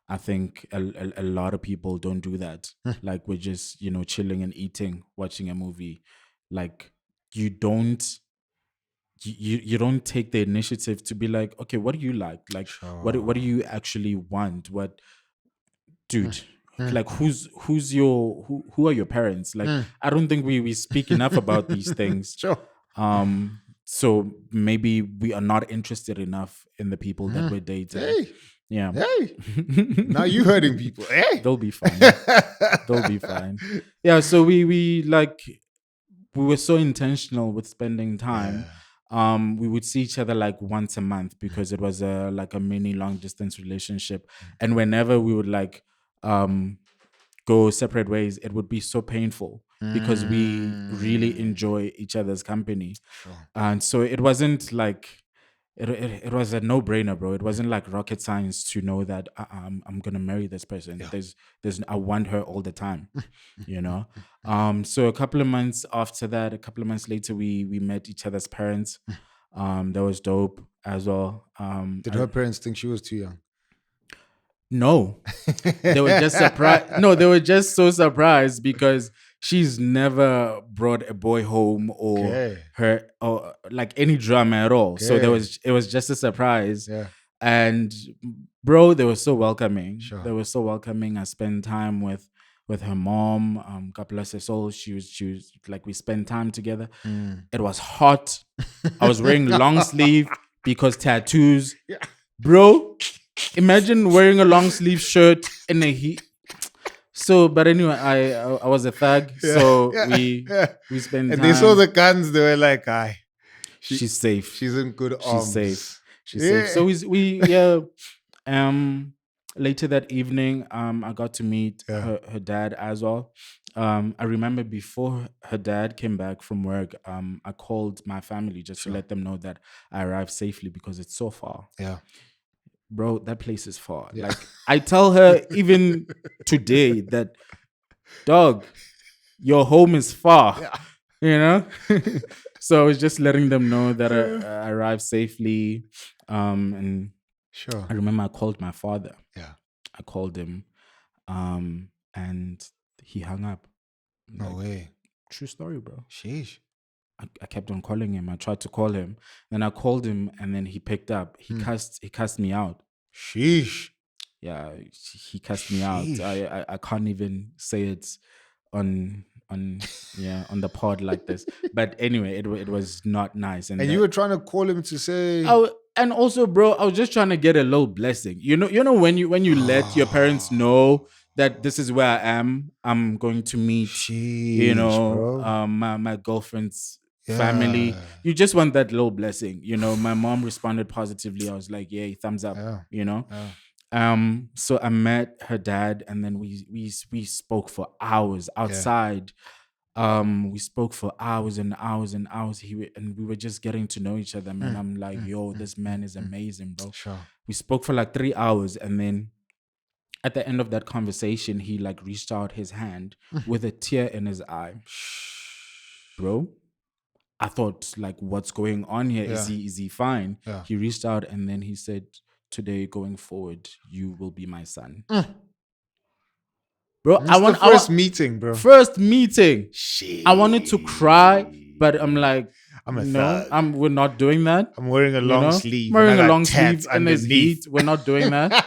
I think a lot of people don't do that. Like we're just, chilling and eating, watching a movie. Like you don't take the initiative to be like, okay, what do you like? Like what do you actually want? What, dude? Like who's your who are your parents? Like I don't think we speak enough about these things. Sure. So maybe we are not interested enough in the people that we're dating. Hey. Yeah. Hey. Now you hurting people. Hey. They'll be fine. They'll be fine. Yeah. So we were so intentional with spending time. We would see each other like once a month because it was like a mini long distance relationship. And whenever we would like go separate ways, it would be so painful because we really enjoy each other's company. Sure. And so it wasn't like it was a no-brainer, bro. It wasn't like rocket science to know that I'm gonna marry this person. There's I want her all the time, So a couple of months after that, a couple of months later, we met each other's parents. That was dope as well. Did her parents think she was too young? No, they were just surprised. No, they were just so surprised because she's never brought a boy home or her or like any drama at all. So it was just a surprise. Yeah. And bro, they were so welcoming. Sure. They were so welcoming. I spent time with her mom. God bless her soul. She was like, we spent time together. It was hot. I was wearing long sleeve because tattoos. Yeah. Bro, imagine wearing a long sleeve shirt in the heat. So, but anyway, I was a thug. So we spent time. And they saw the guns. They were like, "Aye, she's safe. She's in good arms. She's safe." So we later that evening, I got to meet her dad as well. I remember before her dad came back from work, I called my family just to let them know that I arrived safely because it's so far. Yeah. Bro, that place is far. Yeah. Like I tell her even today that, dog, your home is far. Yeah. So I was just letting them know that I arrived safely. And sure. I remember I called my father. Yeah. I called him, and he hung up. No way. True story, bro. Sheesh. I kept on calling him. I tried to call him. Then I called him, and then he picked up. He cussed me out. Sheesh. Yeah, he cussed me out. Sheesh. I can't even say it on the pod like this. But anyway, it was not nice. And you were trying to call him to say, And also, bro, I was just trying to get a little blessing. You know when you let your parents know that this is where I am. I'm going to meet, sheesh, bro. my girlfriend's family. Yeah. You just want that little blessing. My mom responded positively. I was like, yay, thumbs up. Yeah. Yeah. So I met her dad, and then we spoke for hours outside. We spoke for hours and hours and hours. And we were just getting to know each other, man. I'm like, yo, this man is amazing, bro. Sure. We spoke for like 3 hours, and then at the end of that conversation, he like reached out his hand with a tear in his eye. Bro, I thought, like, what's going on here? Yeah. Is he fine? Yeah. He reached out, and then he said, today going forward, you will be my son. Bro, It's the first meeting, bro. First meeting. I wanted to cry, but I'm like, I'm a no, thug. we're not doing that. I'm wearing a long sleeve. I'm wearing and I a got long tats sleeve and there's underneath. heat. We're not doing that.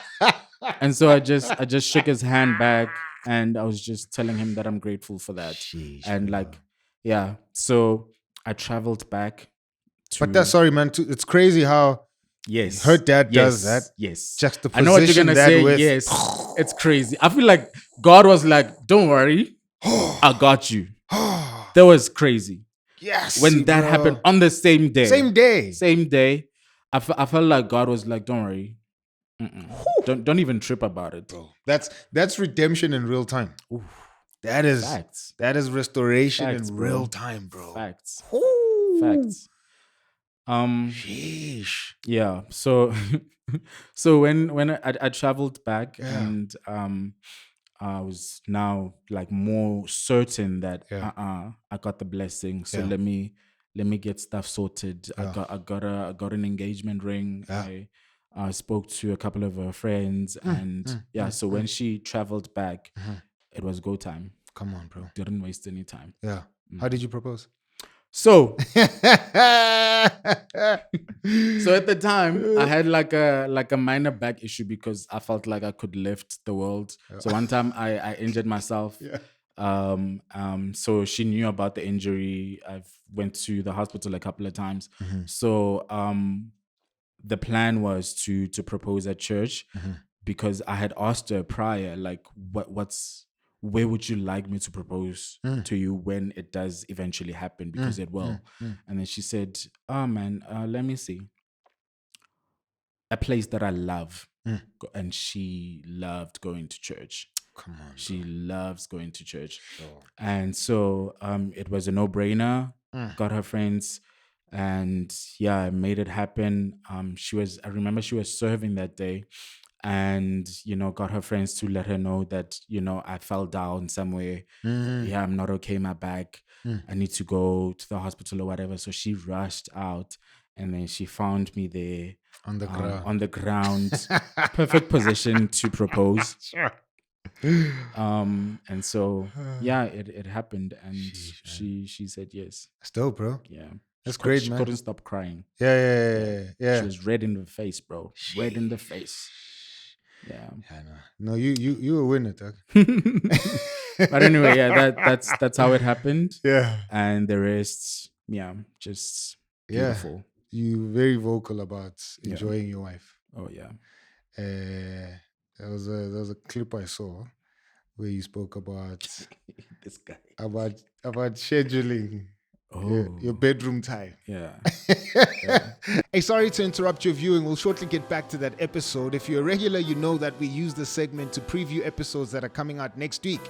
And so I just shook his hand back, and I was just telling him that I'm grateful for that. Sheesh, And bro. like, yeah. So I traveled back to. But that's sorry, man. It's crazy how Yes, her dad does that. Yes, Juxtaposition I know what you're gonna that say. with Yes, it's crazy. I feel like God was like, "Don't worry, I got you." That was crazy. Yes. When that happened on the same day. Same day. I felt like God was like, "Don't worry, don't even trip about it." Bro, that's redemption in real time. Oof. That is Facts. That is restoration Facts, in bro. real time, bro. Facts. Ooh. Facts. Sheesh. Yeah. So so when I traveled back, Yeah. and I was now like more certain that Yeah. I got the blessing. So Yeah. let me get stuff sorted. Yeah. I got an engagement ring. Yeah. I spoke to a couple of her friends, and so when she traveled back, it was go time. Come on, bro. Didn't waste any time. Yeah. How did you propose? So so at the time, I had like a minor back issue because I felt like I could lift the world. So one time I injured myself. Yeah. So she knew about the injury. I've went to the hospital a couple of times. So the plan was to propose at church, because I had asked her prior, like, where would you like me to propose to you when it does eventually happen, because it will. And then she said, oh man, let me see. A place that I love. And she loved going to church. Come on. She loves going to church. Sure. And so it was a no-brainer. Got her friends, and yeah, I made it happen. I remember she was serving that day, and got her friends to let her know that I fell down somewhere. Yeah, I'm not okay, my back. I need to go to the hospital or whatever. So she rushed out, and then she found me there On the ground. on the ground, perfect position to propose. Sure. And so yeah, it happened, and Jeez, she said yes. That's dope, bro. Yeah, That's great, she man. couldn't stop crying. Yeah. She was red in the face, bro. Red in the face. Yeah. No, you a winner, dog. But anyway, yeah, that's how it happened. Yeah. And the rest, yeah, just beautiful. You very vocal about enjoying your wife. Oh yeah. There was a clip I saw where you spoke about this guy about scheduling your bedroom time. Yeah. Hey, sorry to interrupt your viewing. We'll shortly get back to that episode. If you're a regular, you know that we use this segment to preview episodes that are coming out next week.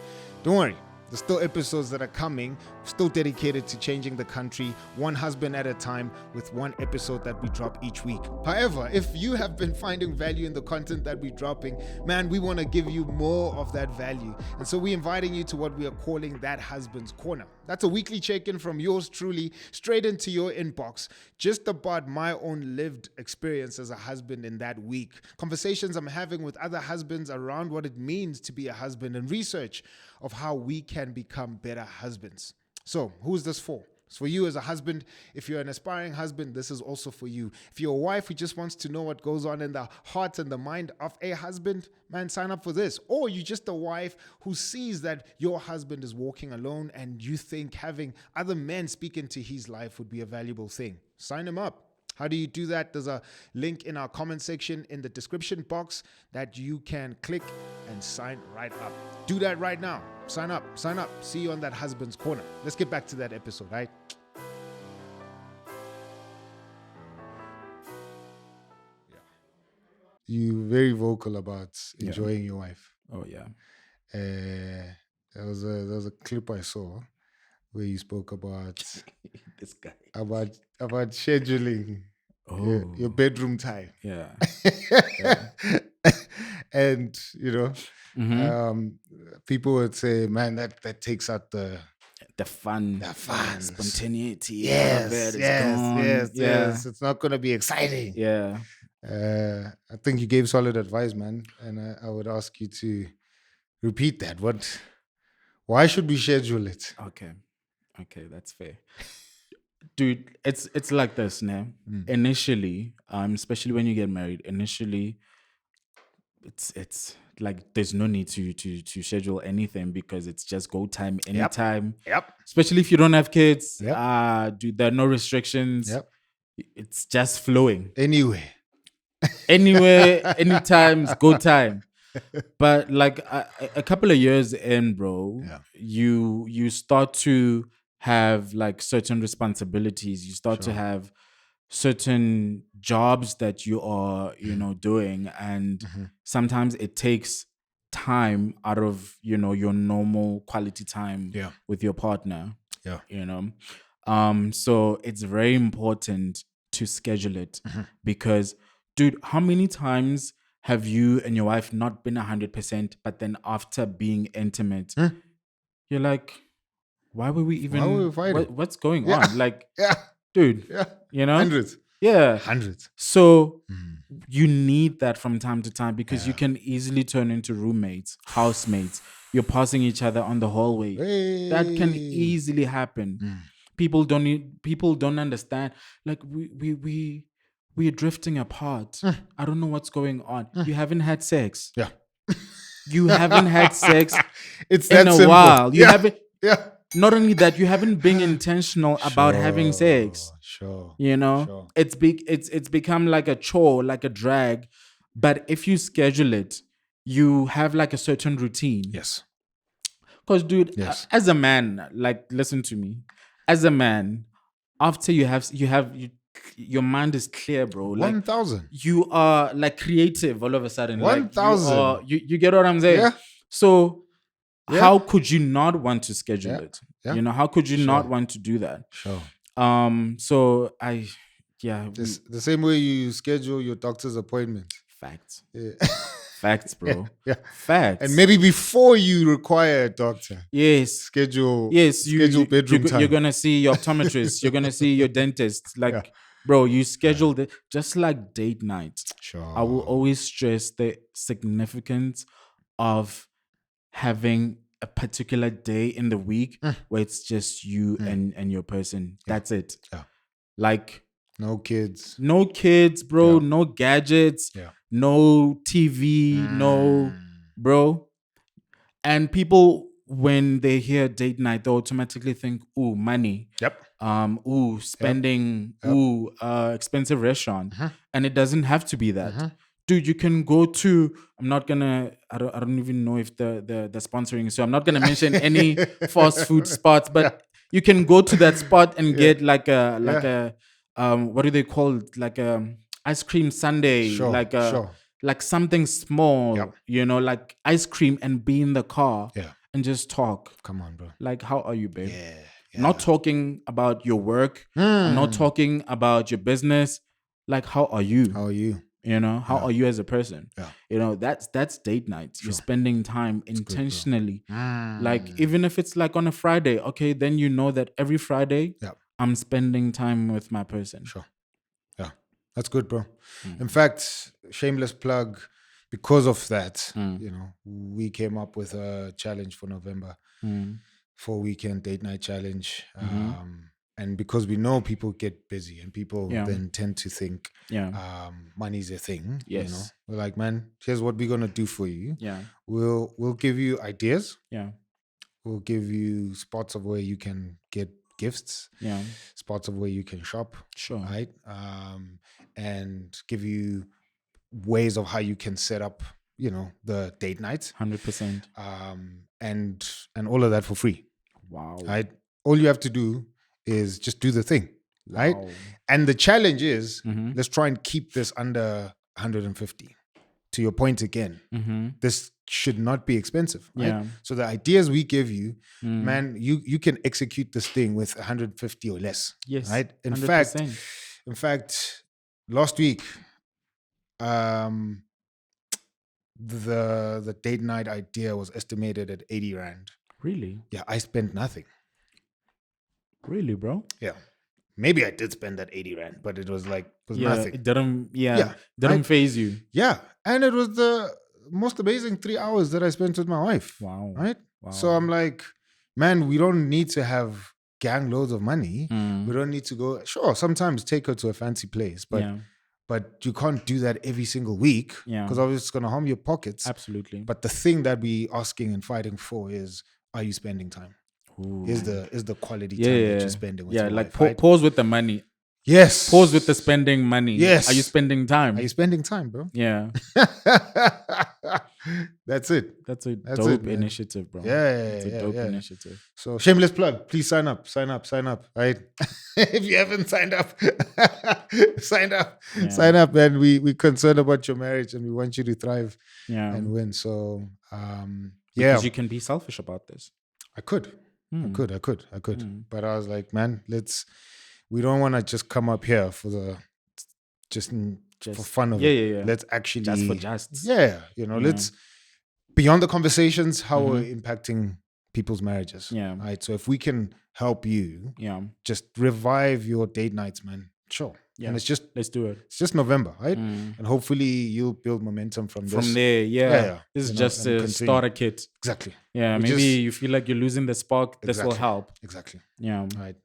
Don't worry. There's still episodes that are coming, still dedicated to changing the country, one husband at a time, with one episode that we drop each week. However, if you have been finding value in the content that we're dropping, man, we want to give you more of that value. And so we're inviting you to what we are calling That Husband's Corner. That's a weekly check-in from yours truly, straight into your inbox, just about my own lived experience as a husband in that week. Conversations I'm having with other husbands around what it means to be a husband, and research of how we can become better husbands. So, who's this for? It's for you as a husband. If you're an aspiring husband, this is also for you. If you're a wife who just wants to know what goes on in the heart and the mind of a husband, man, sign up for this. Or you're just a wife who sees that your husband is walking alone and you think having other men speak into his life would be a valuable thing. Sign him up. How do you do that? There's a link in our comment section in the description box that you can click and sign right up. Do that right now. Sign up. Sign up. See you on that husband's corner. Let's get back to that episode, right? Yeah. You very vocal about enjoying your wife. Oh yeah. There was a clip I saw where you spoke about This guy. about scheduling your bedroom time. Yeah. And Mm-hmm. people would say, man, that takes out the fun, spontaneity. Out of it is gone. yes. It's not gonna be exciting. Yeah. I think you gave solid advice, man, and I would ask you to repeat that. Why should we schedule it? Okay, that's fair. Dude, it's like this now. Initially, especially when you get married, initially it's like there's no need to schedule anything because it's just go time anytime. Yep. Especially if you don't have kids. Yep. Dude, there are no restrictions. Yep. It's just flowing. Anywhere, anytime, it's go time. But like a couple of years in, bro, you start to have like certain responsibilities. You start to have certain jobs that you are, doing, and sometimes it takes time out of your normal quality time with your partner. So it's very important to schedule it because, dude, how many times have you and your wife not been 100%, but then after being intimate, you're like, why were we even? Why were we fighting? What's going on? Like, dude, hundreds. Yeah, hundreds. So you need that from time to time because you can easily turn into roommates, housemates. You're passing each other on the hallway. Hey. That can easily happen. People don't understand. Like we're drifting apart. I don't know what's going on. You haven't had sex. Yeah. You haven't had sex it's in that a simple. while. You haven't. Yeah. Not only that, you haven't been intentional about having sex. Sure. It's become like a chore, like a drag. But if you schedule it, you have like a certain routine. Yes. Because, dude, as a man, like, listen to me. As a man, after your mind is clear, bro. 1,000. You are like creative all of a sudden. 1,000. Like, you get what I'm saying? Yeah. So how could you not want to schedule it? Yeah. How could you not want to do that? Sure. So the same way you schedule your doctor's appointment. Facts. Yeah. Facts, bro. Yeah. Facts. And maybe before you require a doctor. Yes. Schedule bedroom time. You're gonna see your optometrist. You're gonna see your dentist. Like, bro, you scheduled it just like date night. Sure. I will always stress the significance of having a particular day in the week where it's just you and your person. That's it. Yeah. Like, no kids, bro. No gadgets. No TV. No, bro. And people, when they hear date night, they automatically think, ooh, money. Yep. Ooh, spending. Yep. Ooh, expensive restaurant. And it doesn't have to be that. Dude, you can go to. I don't even know if the sponsoring. So I'm not gonna mention any fast food spots, but you can go to that spot and get like a what do they call it? Like a ice cream sundae, like something small, like ice cream, and be in the car and just talk. Come on, bro. Like, how are you, babe? Yeah. Not talking about your work. I'm not talking about your business. Like, how are you? How are you? How are you as a person? Yeah. That's date night. You're spending time intentionally. Like, even if it's like on a Friday, okay, then you know that every Friday I'm spending time with my person. Sure. Yeah. That's good, bro. In fact, shameless plug, because of that, we came up with a challenge for November. 4 weekend date night challenge. Mm-hmm. And because we know people get busy and people Yeah. then tend to think Yeah. money's a thing, Yes. we're like, man, here's what we're gonna do for you. Yeah. We'll give you ideas. Yeah. We'll give you spots of where you can get gifts, Yeah. spots of where you can shop, Sure. right? And give you ways of how you can set up, the date night, 100%. and all of that for free, Wow. right? All you have to do is just do the thing, right? Wow. And the challenge is, Mm-hmm. let's try and keep this under 150. To your point again, Mm-hmm. this should not be expensive, right? Yeah. So the ideas we give you, Mm. man, you can execute this thing with 150 or less, Yes. right? In 100%. fact, last week, um, the date night idea was estimated at 80 rand. Really? Yeah, I spent nothing. Really, bro? Yeah, maybe I did spend that 80 rand, but it was Yeah. nothing. It didn't. Yeah. Yeah, Didn't right? phase you. Yeah, and it was the most amazing 3 hours that I spent with my wife. Wow. Right? Wow. So I'm like, man, we don't need to have gang loads of money. Mm. We don't need to go. Sure, sometimes take her to a fancy place, but Yeah. but you can't do that every single week Yeah. because obviously it's gonna harm your pockets. Absolutely. But the thing that we asking and fighting for is, are you spending time? Ooh. Is the quality Yeah. time that Yeah. you're spending with Yeah. your Like wife? Right? pause with the money. Yes. Pause with the spending money. Yes. Are you spending time? Are you spending time, bro? Yeah. That's it. That's a That's dope it, man. initiative, bro. Yeah, It's a dope initiative. So shameless plug. Please sign up. Right? If you haven't signed up, sign up. Yeah. Sign up, man. We concerned about your marriage and we want you to thrive Yeah. and win. So Because you can be selfish about this. I could. Hmm. I could. Hmm. But I was like, man, we don't want to just come up here for for fun of it. Yeah. Let's actually Just for just. Yeah. Let's beyond the conversations, how we're Mhm. impacting people's marriages. Yeah. Right. So if we can help you Yeah. just revive your date nights, man. Sure. Yeah. And Let's do it. it's just November, right? Mm. And hopefully you'll build momentum from this. From there, yeah. Yeah. This is You know, just and a continue. starter kit. Exactly. Yeah. We Maybe just- you feel like you're losing the spark. This will Exactly. help. Exactly. Yeah. Right.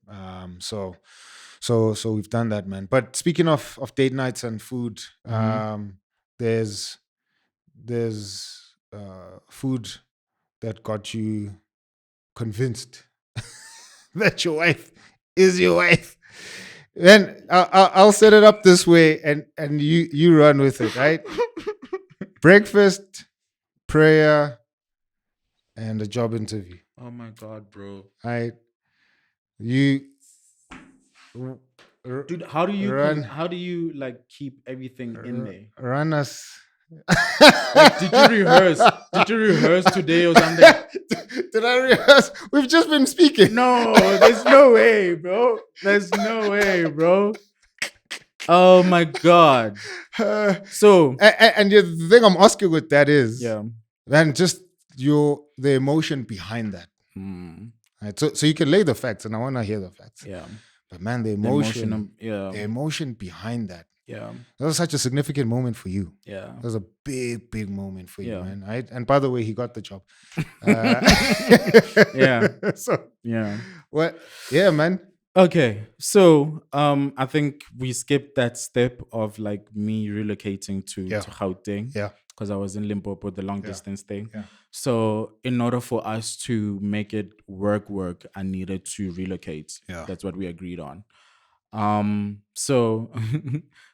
So we've done that, man. But speaking of date nights and food, there's food that got you convinced that your wife is your wife. Then I'll set it up this way, and you run with it, right? Breakfast, prayer, and a job interview. Oh my God, bro. Right? You, Dude, how do you Run. how do you like keep everything in there? run us. Like, did you rehearse? Did you rehearse today or something? Did I rehearse? We've just been speaking. No, there's no way, bro. There's no way, bro. Oh my God. So And the thing I'm asking with that is, yeah. man, just the emotion behind that. Right? So you can lay the facts, and I want to hear the facts. Yeah. But man, the The emotion, yeah. the emotion behind that. Yeah. That was such a significant moment for you. Yeah. That was a big moment for you, Yeah. man. Right? And by the way, he got the job. Yeah. So Yeah. what? Yeah, man. Okay. So I think we skipped that step of like me relocating to Gauteng. Yeah. Because I was in Limpopo, the long distance thing. Yeah. So in order for us to make it work, I needed to relocate. Yeah. That's what we agreed on. So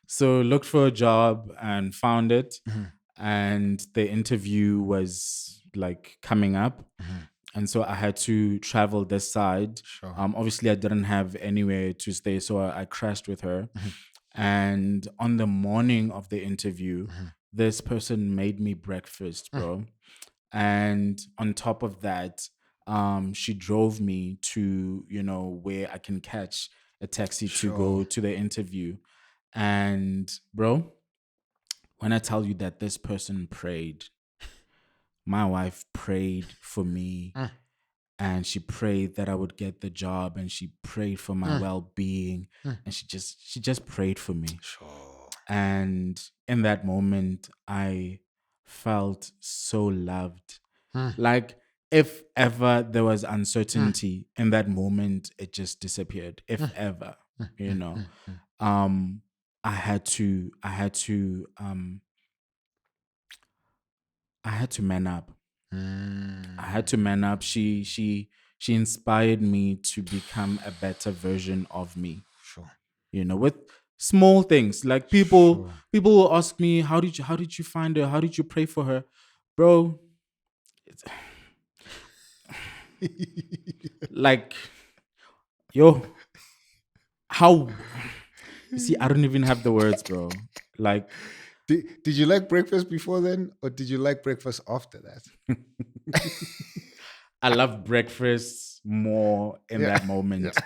so looked for a job and found it. And the interview was like coming up. And so I had to travel this side. Sure. Obviously I didn't have anywhere to stay, so I crashed with her. And on the morning of the interview, this person made me breakfast, bro. And on top of that, she drove me to, where I can catch a taxi to go to the interview. And bro, when I tell you that this person prayed, my wife prayed for me. And she prayed that I would get the job, and she prayed for my well-being, and she just prayed for me. Sure. And in that moment, I felt so loved. Like if ever there was uncertainty in that moment, it just disappeared. If ever, you know, um, I had to man up. I had to man up. She inspired me to become a better version of me. Sure. With small things. Like people Sure. people will ask me, how did you find her? How did you pray for her? Bro, it's, like, yo, how you see, I don't even have the words, bro. Like, Did you like breakfast before then, or did you like breakfast after that? I love breakfast more in Yeah. that moment.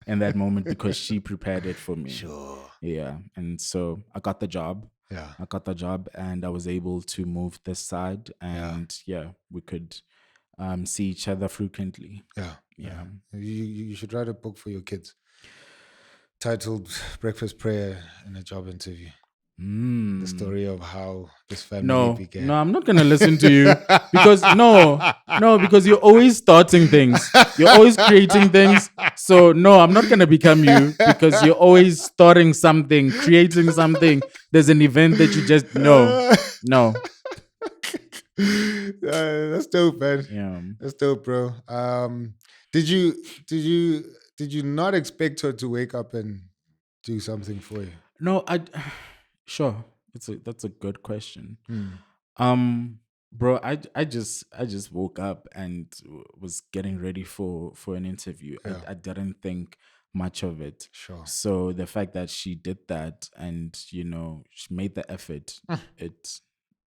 In that moment, because she prepared it for me. Sure. Yeah. And so I got the job. Yeah. I got the job and I was able to move this side, Yeah. and we could see each other frequently. Yeah. Yeah. You should write a book for your kids titled Breakfast Prayer in a Job Interview. The story of how this family No, began. I'm not gonna listen to you because because you're always starting things. You're always creating things. So no, I'm not gonna become you because you're always starting something, creating something. There's an event that you just no. That's dope, man. Yeah. That's dope, bro. Did you did you did you not expect her to wake up and do something for you? No, sure. That's a good question. Hmm. Bro, I just woke up and was getting ready for an interview. Yeah. I didn't think much of it. Sure. So the fact that she did that and she made the effort, it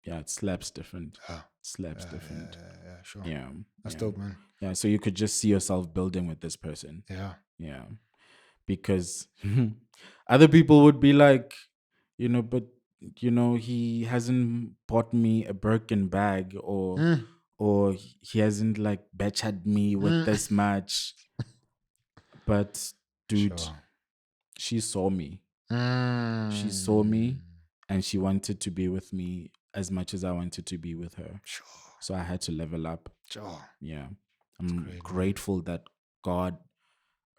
it slaps different. Yeah. Slaps different. Sure. Yeah. That's Yeah. dope, man. Yeah. So you could just see yourself building with this person. Yeah. Yeah. Because other people would be like, but he hasn't bought me a Birkin bag, or Mm. he hasn't like betched me with Mm. this much. But dude, Sure. she saw me. She saw Mm. me and she wanted to be with me as much as I wanted to be with her. Sure. So I had to level up. Sure. Yeah. I'm Great, man. grateful that God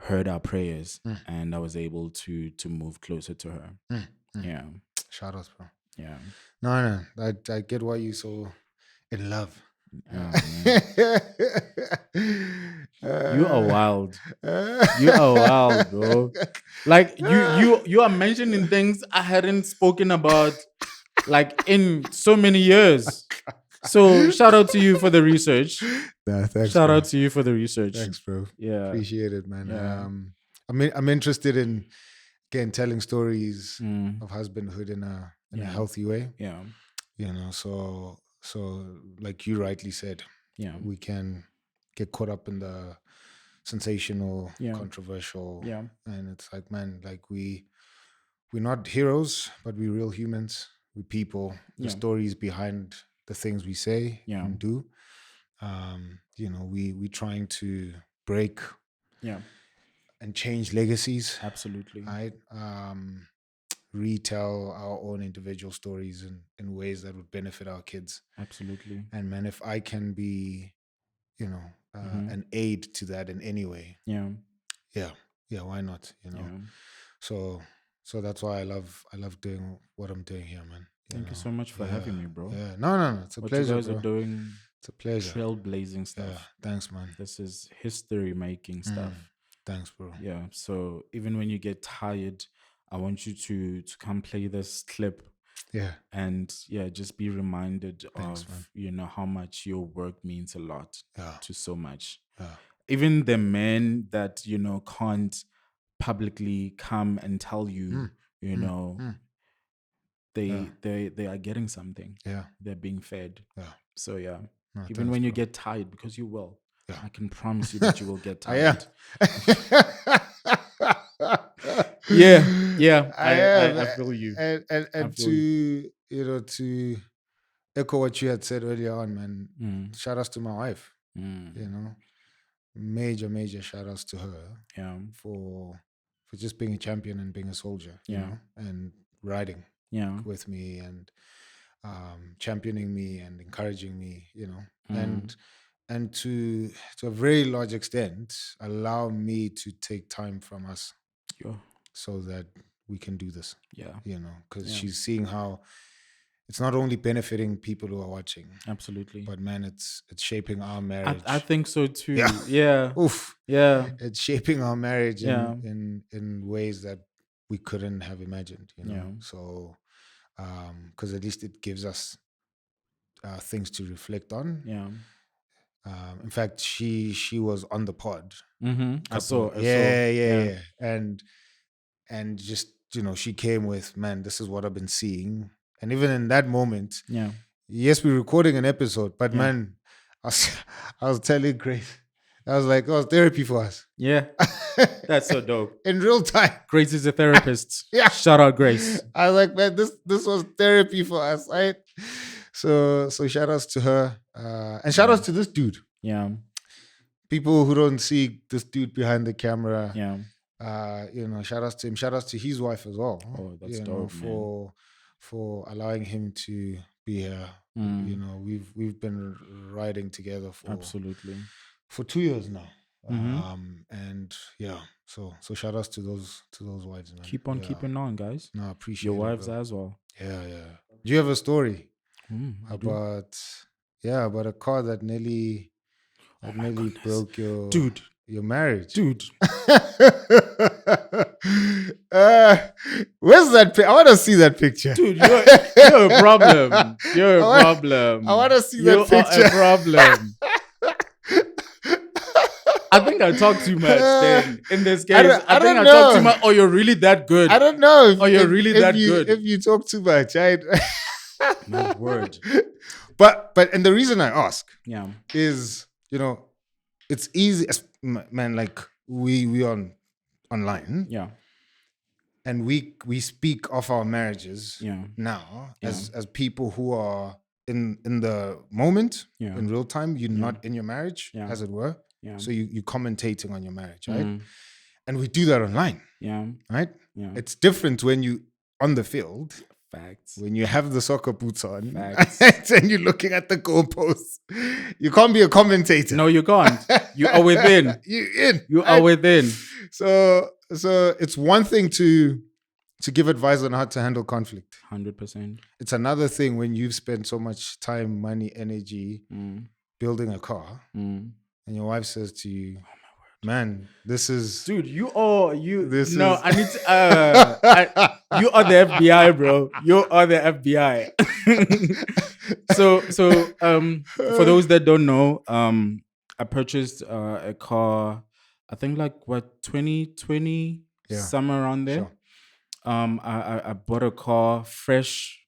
heard our prayers Mm. and I was able to move closer to her. Mm. Mm. Yeah. Shout outs, bro. Yeah. No. I get why you so in love. Oh man. You are wild. You are wild, bro. Like you are mentioning things I hadn't spoken about like in so many years. So shout out to you for the research. Nah, thanks, Shout bro. out to you for the research. Thanks, bro. Yeah. Appreciate it, man. Yeah. I'm interested in again telling stories Mm. of husbandhood in a Yeah. healthy way. Yeah. So like you rightly said, Yeah. we can get caught up in the sensational, Yeah. controversial, Yeah. and it's like, man, like we're not heroes, but we're real humans. We're people. The Yeah. stories behind the things we say Yeah. and do. We trying to break Yeah. and change legacies, Absolutely. right? Retell our own individual stories in ways that would benefit our kids. Absolutely. And man, if I can be, an aid to that in any way, Yeah. yeah, why not? Yeah. So that's why I love doing what I'm doing here, man. Thank you so much for having me, bro. Yeah, no, it's a What pleasure, you guys bro. are doing, It's a pleasure. trailblazing Yeah, stuff. thanks, man. This is history making stuff. Thanks, bro. Yeah. So even when you get tired, I want you to come play this clip. Yeah, And just be reminded Thanks, of how much your work means a lot yeah, to so much. yeah. Even the men that can't publicly come and tell you, they are getting something. Yeah, They're being fed. yeah. So yeah. No, Even thanks, when you bro. get tired, because you will. Yeah. I can promise you that you will get I am. tired. Yeah. I am. I feel you. And I feel you. to echo what you had said earlier on, man. Mm, Shout outs to my wife. mm, Major shout outs to her yeah. for just being a champion and being a soldier, Yeah. and riding Yeah. with me and championing me and encouraging me, Mm. and and to a very large extent allow me to take time from us Yeah. so that we can do this, Yeah. because Yeah. she's seeing how it's not only benefiting people who are watching, Absolutely. but man, it's shaping our marriage. I think so too. Yeah. Yeah. Oof. Yeah. It's shaping our marriage Yeah. in ways that we couldn't have imagined, Yeah. So, because at least it gives us things to reflect on. Yeah. In fact, she was on the pod. I saw. Yeah. And just she came with, man, this is what I've been seeing, and even in that moment, Yeah. yes, we're recording an episode, but Yeah. man, I was, I was telling Grace, I was like, oh, therapy for us. Yeah. That's so dope. In real time. Grace is a therapist. Yeah. Shout out Grace. I was like, man, this was therapy for us, right? So shout outs to her. And shout outs to this dude. Yeah. People who don't see this dude behind the camera. Yeah. Shout outs to him. Shout outs to his wife as well. Oh, that's dope, for allowing him to be here. We've been riding together Absolutely. for 2 years now. Mhm. And yeah, so shout outs to those wives, man. Keep on keeping on, guys. No, I appreciate your it, wives bro. as well. Yeah. Do you have a story I do. about a car that nearly broke your marriage? Dude. Where's that? I want to see that picture. Dude, you're a problem. You're a problem. I want to see that picture. You're a problem. I think I talk too much then in this case. I think I talk too much. Or you're really that good. I don't know. You're really that good. If you talk too much, My word. But and the reason I ask, is it's easy, man. Like we online, and we speak of our marriages, now as people who are in the moment, in real time. You're not in your marriage, as it were. So you're commentating on your marriage, right? And we do that online, right? It's different when you on the field. Facts. When you have the soccer boots on, Facts. and you're looking at the goalposts, you can't be a commentator. No, you can't. You are within. You are within. So it's one thing to give advice on how to handle conflict. 100%. It's another thing when you've spent so much time, money, energy building a car, and your wife says to you, man, this is... Dude, I need to... you are the FBI, bro. You are the FBI. So, for those that don't know, I purchased a car, I think 2020, somewhere around there. Sure. I bought a car fresh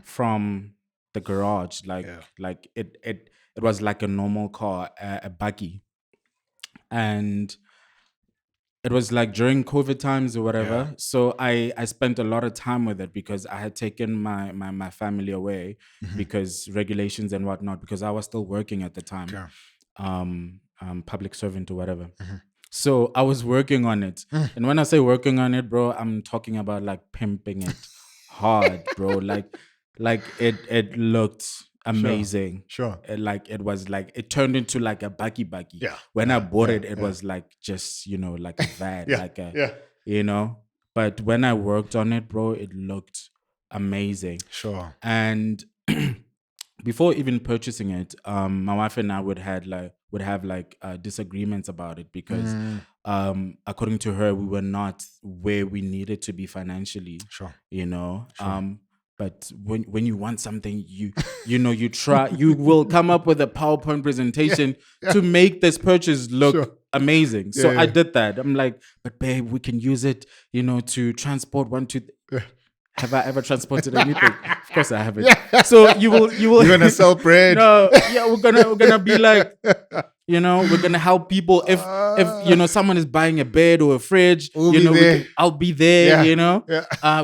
from the garage. It was like a normal car, a buggy. And it was like during COVID times or whatever. Yeah. So I spent a lot of time with it because I had taken my family away because regulations and whatnot, because I was still working at the time, public servant or whatever. So I was working on it. And when I say working on it, bro, I'm talking about pimping it hard, bro. Like it looked amazing. Sure. It turned into a buggy. Yeah. When I bought it, it was just, like a van, but when I worked on it, bro, it looked amazing. Sure. And before even purchasing it, my wife and I would have disagreements about it because according to her, we were not where we needed to be financially. Sure. Sure. But when you want something, you will come up with a PowerPoint presentation to make this purchase look amazing. So I did that. I'm like, but babe, we can use it, to transport one to. Have I ever transported anything? Of course I haven't. So you will. You're gonna sell bread. No, we're gonna be like, we're gonna help people if someone is buying a bed or a fridge. I'll be there.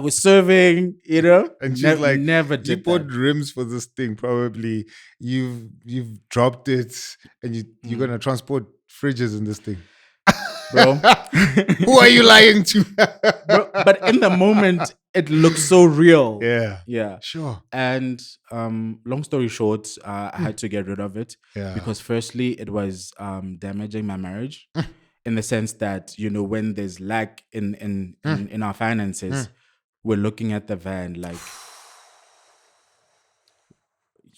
We're serving. And she's like, never did. You bought rims for this thing. Probably you've dropped it, and you're gonna transport fridges in this thing. bro. Who are you lying to? Bro, but in the moment, it looks so real. Yeah. Yeah. Sure. And long story short, I had to get rid of it Yeah. because firstly, it was damaging my marriage in the sense that, you know, when there's lack in our finances, we're looking at the van like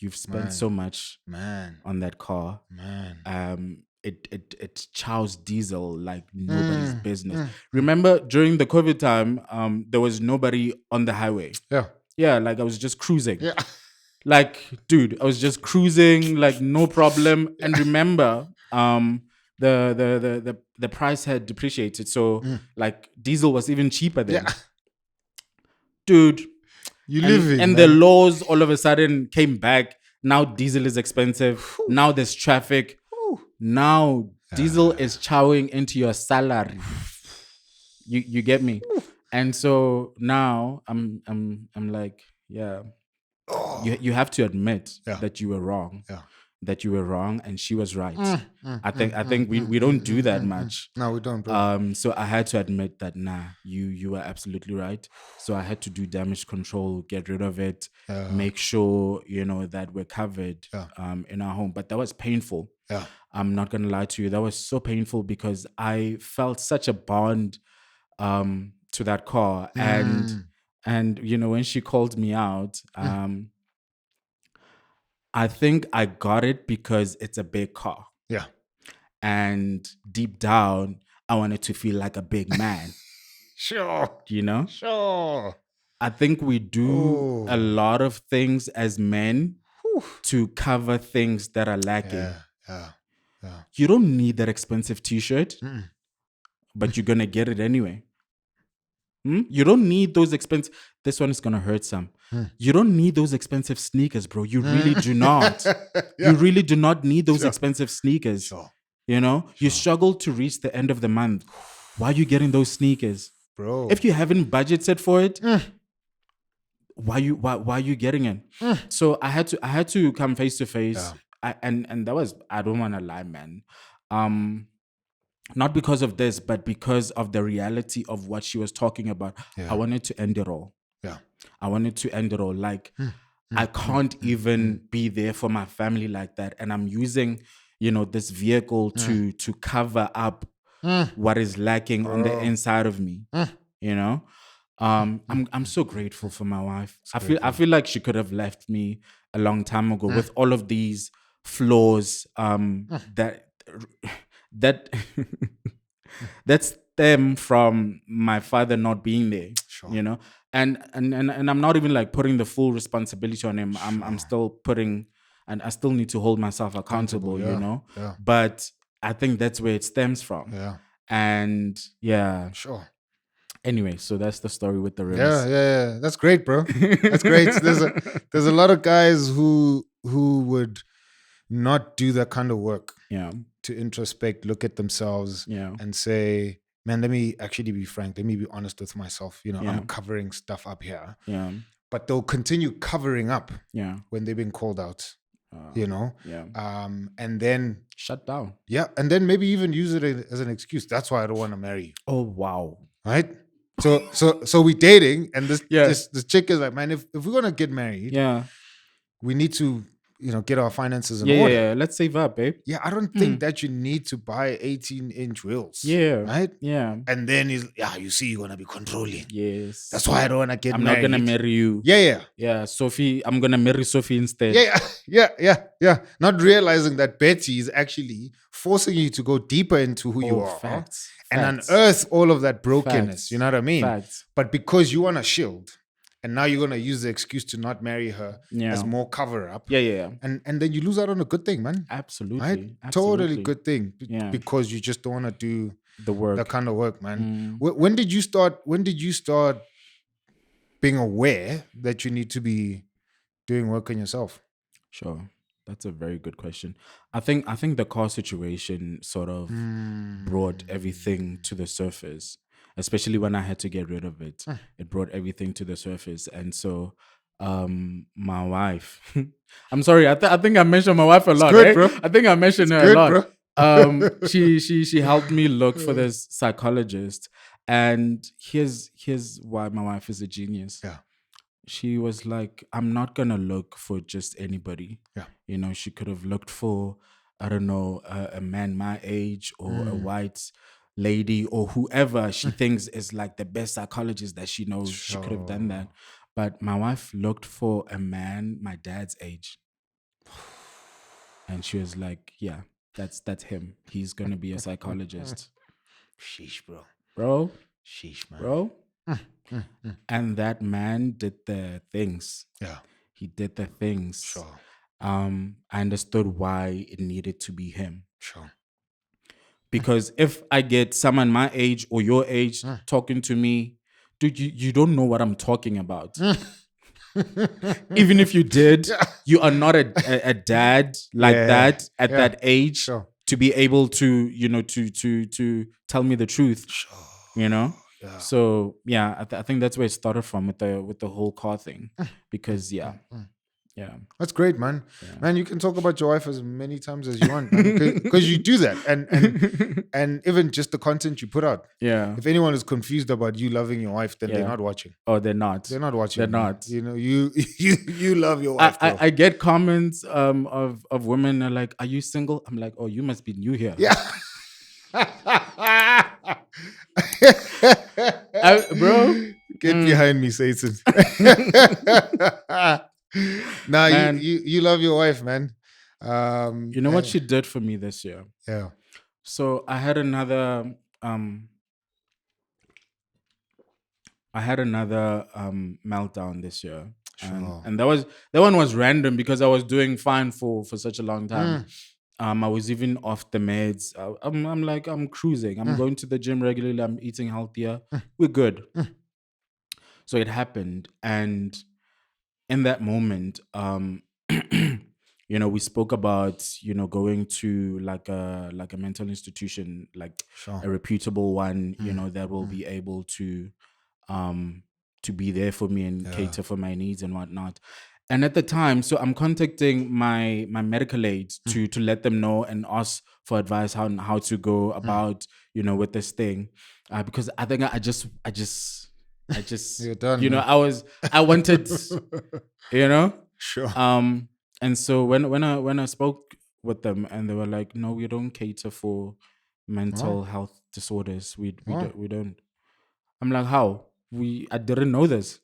you've spent so much Man. on that car. Man. It chows diesel like nobody's business. Remember during the COVID time, there was nobody on the highway. Yeah. Yeah, like I was just cruising. Yeah. Like, dude, I was just cruising, like no problem. And remember, the price had depreciated, so like diesel was even cheaper then, Yeah. dude. You living, And the man. laws all of a sudden came back. Now diesel is expensive. Now there's traffic. Now diesel is chowing into your salary. You get me? And so now I'm like, yeah. You have to admit that you were wrong. Yeah. That you were wrong and she was right. I think we don't do that much. No, we don't, bro. So I had to admit that you were absolutely right. So I had to do damage control, get rid of it, make sure, you know, that we're covered in our home. But that was painful. Yeah. I'm not gonna lie to you. That was so painful because I felt such a bond to that car. And you know, when she called me out, I think I got it because it's a big car. Yeah. And deep down, I wanted to feel like a big man. Sure. You know? Sure. I think we do a lot of things as men to cover things that are lacking. Yeah. You don't need that expensive t-shirt, but you're going to get it anyway. You don't need those expensive... This one is going to hurt some. You don't need those expensive sneakers, bro. You really do not. You really do not need those expensive sneakers. Sure. You know? You struggle to reach the end of the month. Why are you getting those sneakers? Bro. If you haven't budgeted for it, why are you getting it? So I had to come face to face. And that was, I don't want to lie, man. Not because of this, but because of the reality of what she was talking about. I wanted to end it all. I wanted to end it all. Like, I can't even be there for my family like that. And I'm using, you know, this vehicle to cover up what is lacking on the inside of me. You know? I'm so grateful for my wife. I feel like she could have left me a long time ago with all of these flaws that that stem from my father not being there. Sure. You know? And I'm not even like putting the full responsibility on him. I'm still putting, and I still need to hold myself accountable, you know? But I think that's where it stems from. And Sure. Anyway, so that's the story with the rims. Yeah. That's great, bro. That's great. There's a lot of guys who would not do that kind of work. To introspect, look at themselves, and say, man, let me actually be frank. Let me be honest with myself. You know, I'm covering stuff up here. But they'll continue covering up when they've been called out. You know? And then shut down. And then maybe even use it as an excuse. That's why I don't want to marry you. Oh wow. Right? So we dating, and this chick is like, man, if we're gonna get married, we need to, you know, get our finances in order. Yeah, let's save up, babe. Yeah, I don't think that you need to buy 18-inch wheels. Right? And then you see, you're gonna be controlling. Yes. That's why I don't wanna get married. I'm not gonna marry you. Yeah, Sophie, I'm gonna marry Sophie instead. Yeah. Not realizing that Betty is actually forcing you to go deeper into who you are. Facts. And unearth all of that brokenness. Facts. You know what I mean? Facts. But because you want to shield, and now you're going to use the excuse to not marry her as more cover up. And then you lose out on a good thing, man. Absolutely. Right? Totally good thing. Because you just don't want to do the work. That kind of work, man. When did you start being aware that you need to be doing work on yourself? Sure. That's a very good question. I think the car situation sort of brought everything to the surface, especially when I had to get rid of it. It brought everything to the surface. And so my wife, I'm sorry, I think I mentioned my wife a lot. Good, bro. I think I mentioned her a lot. Bro. She helped me look for this psychologist, and here's why my wife is a genius. Yeah. She was like, I'm not gonna look for just anybody. Yeah. She could have looked for, I don't know, a man my age, or a white lady, or whoever she thinks is like the best psychologist that she knows. She could have done Sure. that. But my wife looked for a man my dad's age, and she was like, yeah, that's him. He's gonna be a psychologist. Sheesh, bro. Bro, Sheesh, man. bro. Mm, mm. And that man did the things. Yeah. He did the things. Sure. I understood why it needed to be him. Sure. Because if I get someone my age or your age talking to me, dude, you don't know what I'm talking about. Even if you did, Yeah. you are not a dad like Yeah. that at Yeah. that age Sure. to be able to, to tell me the truth. Sure. Yeah. So yeah, I think that's where it started from with the whole car thing. Because yeah. That's great, man. Yeah. Man, you can talk about your wife as many times as you want, man, because you do that, and even just the content you put out. Yeah. If anyone is confused about you loving your wife, then they're not watching. Oh, they're not. They're not watching. They're man. not. You love your wife, bro. I get comments of women are like, "Are you single?" I'm like, "Oh, you must be new here." Yeah. Bro. Get behind me, Satan. Nah, Man. you love your wife, man. You know what she did for me this year? Yeah. So I had another meltdown this year. Sure. And that one was random because I was doing fine for such a long time. I was even off the meds. I'm like, I'm cruising. I'm going to the gym regularly. I'm eating healthier. We're good. So it happened, and in that moment, we spoke about going to like a mental institution, like Sure. a reputable one, that will be able to be there for me and cater for my needs and whatnot. And at the time, so I'm contacting my medical aid to let them know and ask for advice how to go about with this thing, because I think I just You're done, man. I wanted Sure. and so when I spoke with them, and they were like, no, we don't cater for mental health disorders. We don't. I'm like, how? I didn't know this.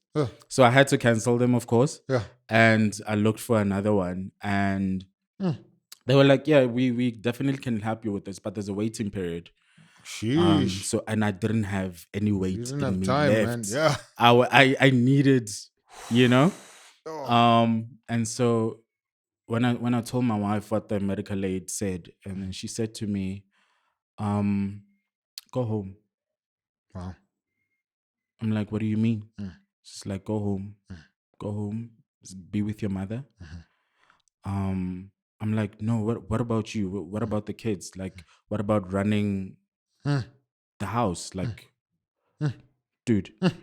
So I had to cancel them, of course. Yeah. And I looked for another one, and they were like, yeah, we definitely can help you with this, but there's a waiting period. Sheesh. And I didn't have any weight You didn't in have me time, left. man. Yeah. I needed, Oh. and so when I told my wife what the medical aid said, and then she said to me, go home. Wow. I'm like, what do you mean? She's like, go home. Go home. Be with your mother. I'm like, no, what about you? What about the kids? Like, what about running the house? Like, dude. And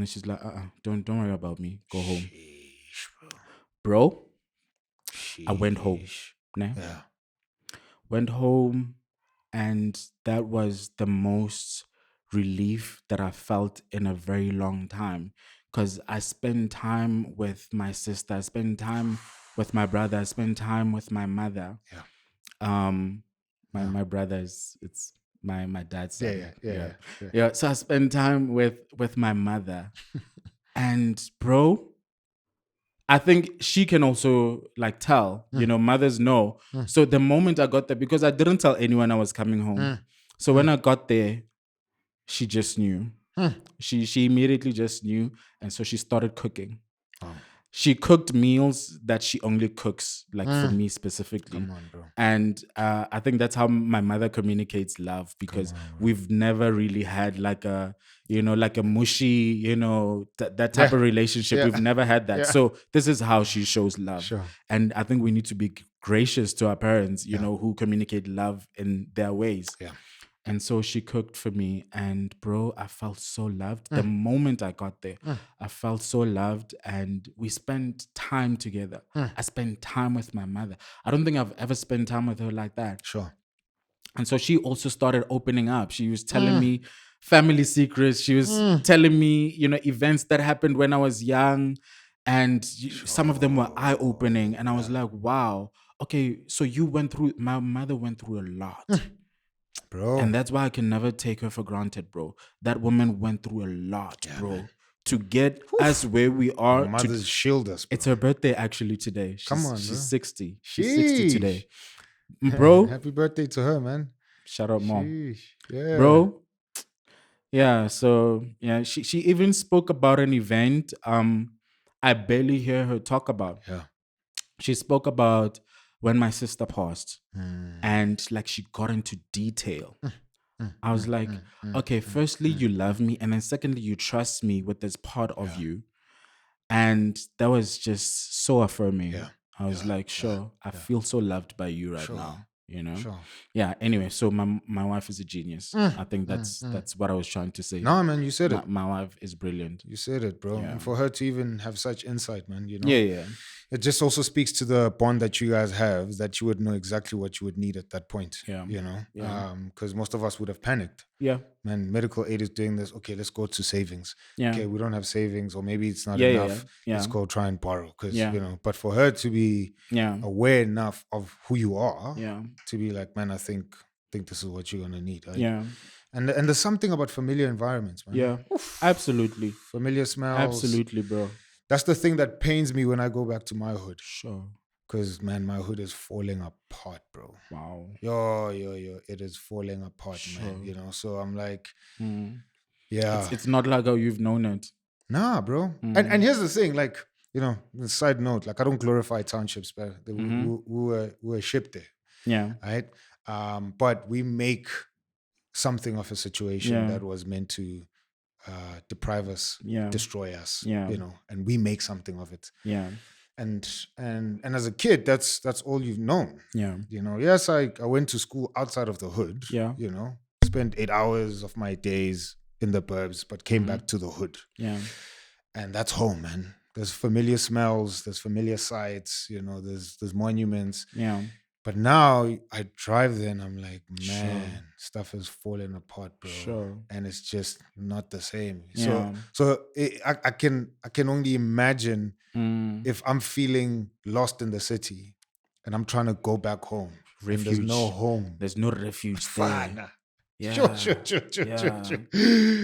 then she's like, don't worry about me. Go home. Sheesh, Bro, Sheesh. I went home. Nah? Yeah. Went home, and that was the most relief that I felt in a very long time, because I spent time with my sister, I spent time with my brother, I spent time with my mother. My brother it's my dad's son. Yeah. So I spent time with my mother. And bro, I think she can also like tell, mothers know. So the moment I got there, because I didn't tell anyone I was coming home. So when I got there, she just knew. She immediately just knew. And so she started cooking. She cooked meals that she only cooks like for me specifically. Come on, bro. And I think that's how my mother communicates love, because we've never really had like a mushy, that type of relationship. Yeah. We've never had that. Yeah. So this is how she shows love. Sure. And I think we need to be gracious to our parents, who communicate love in their ways. Yeah. And so she cooked for me, and bro, I felt so loved. The moment I got there, I felt so loved, and we spent time together. I spent time with my mother. I don't think I've ever spent time with her like that. Sure. And so she also started opening up. She was telling Mm, me family secrets. She was mm. telling me, events that happened when I was young. And some of them were eye opening. And I was Yeah. like, wow, okay, so my mother went through a lot. Bro. And that's why I can never take her for granted, bro. That woman went through a lot, Yeah, man. bro, to get us Oof. where we are. Mothers shield us, bro. It's her birthday actually today. Come She's on, she's bro. 60. She's 60 Sheesh. today. Bro, Happy birthday to her, man. shout out mom. Sheesh. Yeah. Bro, yeah, so yeah, she even spoke about an event I barely hear her talk about. Yeah. She spoke about when my sister passed, Mm, and like she got into detail. mm, I was mm, like, mm, mm, okay, mm, firstly, mm. you love me, and then secondly, you trust me with this part of Yeah. you. And that was just so Yeah. affirming. I was Yeah. like, Yeah. sure, I Yeah. feel so loved by you right Sure. now, you know? Sure. Yeah, anyway, so my wife is a genius. Mm, I think mm, that's mm. that's what I was trying to say. No, man, you said it. My wife is brilliant. You said it, bro. Yeah. And for her to even have such insight, man, Yeah, yeah. it just also speaks to the bond that you guys have, is that you would know exactly what you would need at that point, Yeah. Yeah. because most of us would have panicked. Yeah. Man, medical aid is doing this. Okay, let's go to savings. Yeah. Okay, we don't have savings, or maybe it's not Yeah, yeah, enough. yeah. Let's go try and borrow, because Yeah. But for her to be Yeah. aware enough of who you are, Yeah. to be like, man, I think this is what you're gonna need. Right? Yeah. And there's something about familiar environments, man. Yeah. Absolutely. Familiar smells. Absolutely, bro. That's the thing that pains me when I go back to my hood. Sure. Because, man, my hood is falling apart, bro. Wow. Yo, it is falling apart, man. Sure. So I'm like, Mm. yeah. It's not like how you've known it. Nah, bro. Mm. And here's the thing, like, side note, like, I don't glorify townships, but we were shipped there, Yeah. right? But we make something of a situation Yeah. that was meant to deprive us, Yeah. destroy us, Yeah. and we make something of it. Yeah. And as a kid, that's all you've known. Yeah. Yes, I went to school outside of the hood. Yeah. Spent 8 hours of my days in the burbs, but came back to the hood. Yeah. And that's home, man. There's familiar smells, there's familiar sights, there's monuments. Yeah. But now I drive there and I'm like, Sure. man, stuff is falling apart, bro. Sure. And it's just not the same. Yeah. I can only imagine Mm. if I'm feeling lost in the city and I'm trying to go back home. And there's no home. There's no refuge there. Fine. Yeah. Sure. Yeah.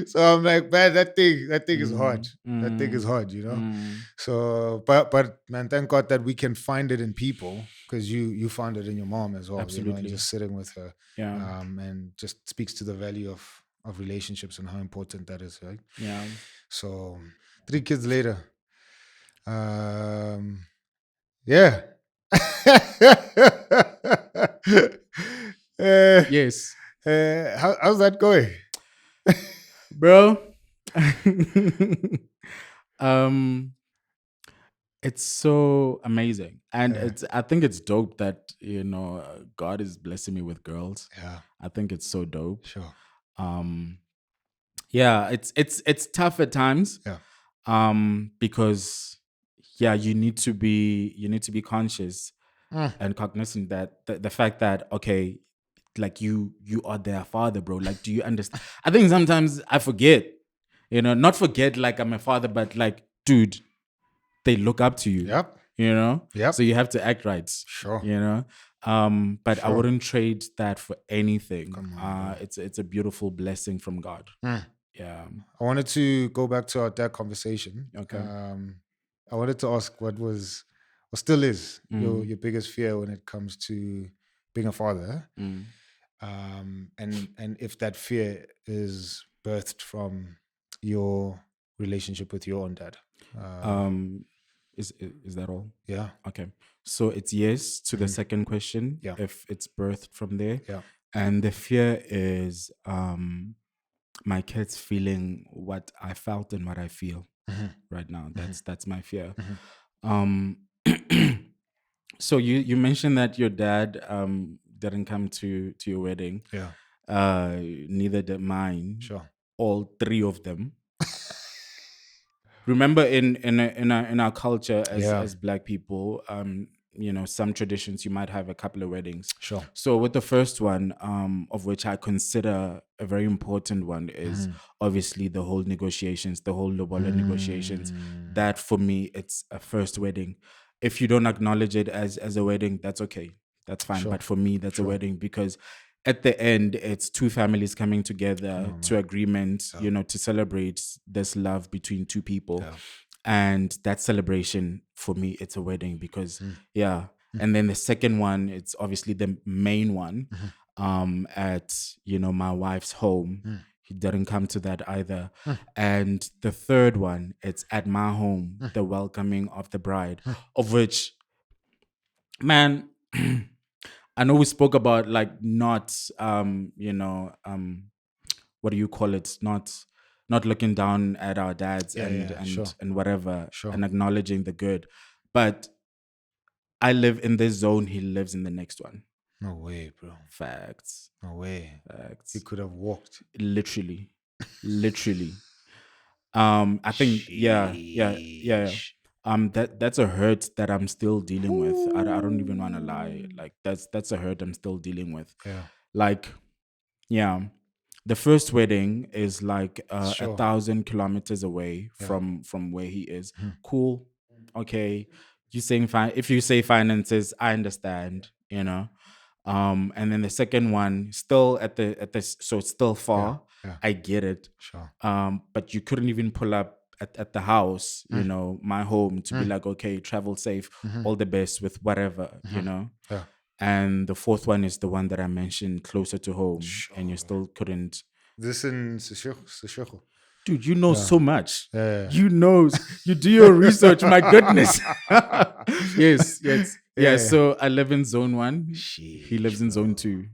So I'm like, man, that thing is hard. That thing is hard, Mm. So, but man, thank God that we can find it in people, because you found it in your mom as well. And Absolutely. just sitting with her, Yeah. and just speaks to the value of relationships and how important that is, right? Yeah. So 3 kids later, yeah. Yes. How's that going? Bro. It's so amazing. And I think it's dope that, God is blessing me with girls. Yeah, I think it's so dope. sure. Yeah, it's tough at times. Yeah. Because you need to be conscious Mm. and cognizant that the fact that, okay, like you are their father, bro. Like, do you understand? I think sometimes I forget, not forget like I'm a father, but like, dude, they look up to you. Yep. Yep. So you have to act right. Sure. But I Sure. wouldn't trade that for anything. Come on, bro. It's a beautiful blessing from God. Mm. Yeah. I wanted to go back to our dad conversation. Okay. I wanted to ask what was, or still is, Mm. your biggest fear when it comes to being a father, Mm. and if that fear is birthed from your relationship with your own dad. Is that all? Yeah. Okay. So it's yes to the second question. Yeah. If it's birthed from there. Yeah. And the fear is my kids feeling what I felt and what I feel right now. That's my fear. So you mentioned that your dad didn't come to your wedding. Yeah. Neither did mine. Sure. All 3 of them. Remember, in our culture as Black people, some traditions you might have a couple of weddings. Sure. So with the first one, of which I consider a very important one, is obviously the whole negotiations, the whole lobola negotiations. That for me, it's a first wedding. If you don't acknowledge it as a wedding, that's okay, that's fine. Sure. But for me, that's a Sure. wedding, because at the end, it's two families coming together to agreement, to celebrate this love between two people. Yeah. And that celebration, for me, it's a wedding, because and then the second one, it's obviously the main one, at my wife's home. He didn't come to that either. And the third one, it's at my home, the welcoming of the bride, of which, man, I know we spoke about like not what do you call it, not looking down at our dads and whatever, and acknowledging the good. But I live in this zone, he lives in the next one. No way, bro. Facts. No way. Facts. He could have walked. Literally. I think yeah. That's a hurt that I'm still dealing with. I don't even want to lie. Like that's a hurt I'm still dealing with. Yeah. Like, yeah. The first wedding is like 1,000 kilometers away from where he is. Cool. Okay. You saying fine. If you say finances, I understand, And then the second one, still at the so it's still far. Yeah. I get it. Sure. But you couldn't even pull up at the house, my home, to be like, okay, travel safe, all the best with whatever, Yeah. And the fourth one is the one that I mentioned, closer to home, and you still couldn't. This in Seshego. Dude, you know so much. Yeah. You do your research. My goodness. Yes. Yeah. So I live in zone 1. He lives in zone 2.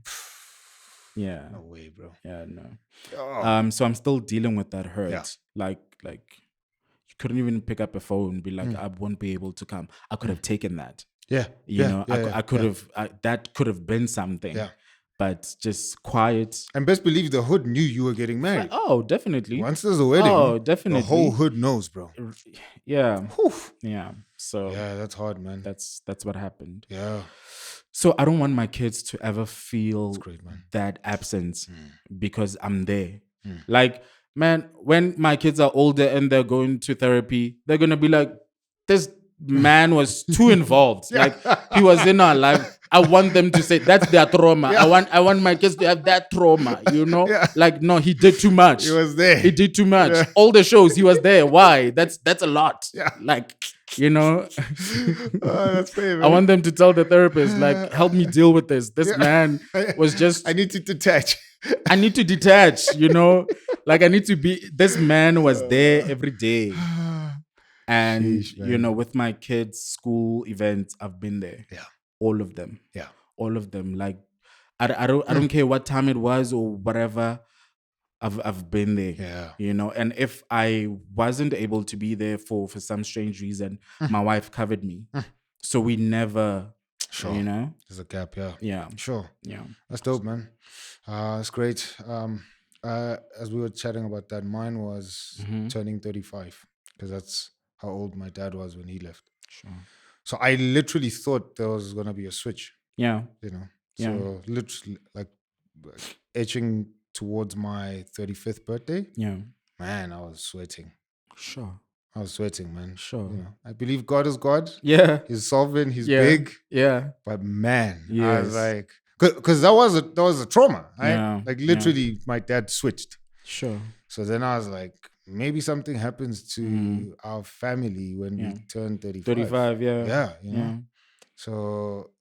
Yeah. No way, bro. Yeah, no. Oh. So I'm still dealing with that hurt. Yeah. Like you couldn't even pick up a phone and be like, I won't be able to come. I could have taken that. Yeah. I could have. That could have been something. Yeah. But just quiet. And best believe the hood knew you were getting married. Oh, definitely. Once there's a wedding, definitely. the whole hood knows, bro. Yeah. Whew. Yeah. So yeah, that's hard, man. That's what happened. Yeah. So I don't want my kids to ever feel great, man. that absence because I'm there. Like, man, when my kids are older and they're going to therapy, they're gonna be like, this man was too involved. Like, he was in our life. I want them to say that's their trauma. I want my kids to have that trauma, Like, no, he did too much. He was there. He did too much. All the shows he was there. Why? That's a lot. Yeah. Like, that's fair, man. I want them to tell the therapist, like, help me deal with this. This man was just I need to detach. I need to detach, Like, I need to be, this man was there every day. And, Sheesh, with my kids' school events, I've been there. Yeah. All of them. Yeah. All of them. Like, I don't care what time it was or whatever. I've been there. Yeah. And if I wasn't able to be there for some strange reason, my wife covered me. So we never, There's a gap, yeah. Yeah. Sure. Yeah. That's dope, man. That's great. As we were chatting about that, mine was turning 35 because that's how old my dad was when he left. Sure. So I literally thought there was going to be a switch. Yeah. So literally like etching towards my 35th birthday. Yeah. Man, I was sweating. Sure. I was sweating, man. Sure. I believe God is God. Yeah. He's sovereign. He's big. Yeah. But man, Yes. I was like, because that was a trauma, right? Yeah. Like literally, my dad switched. Sure. So then I was like, maybe something happens to our family when we turn 35. 35, yeah. Yeah. So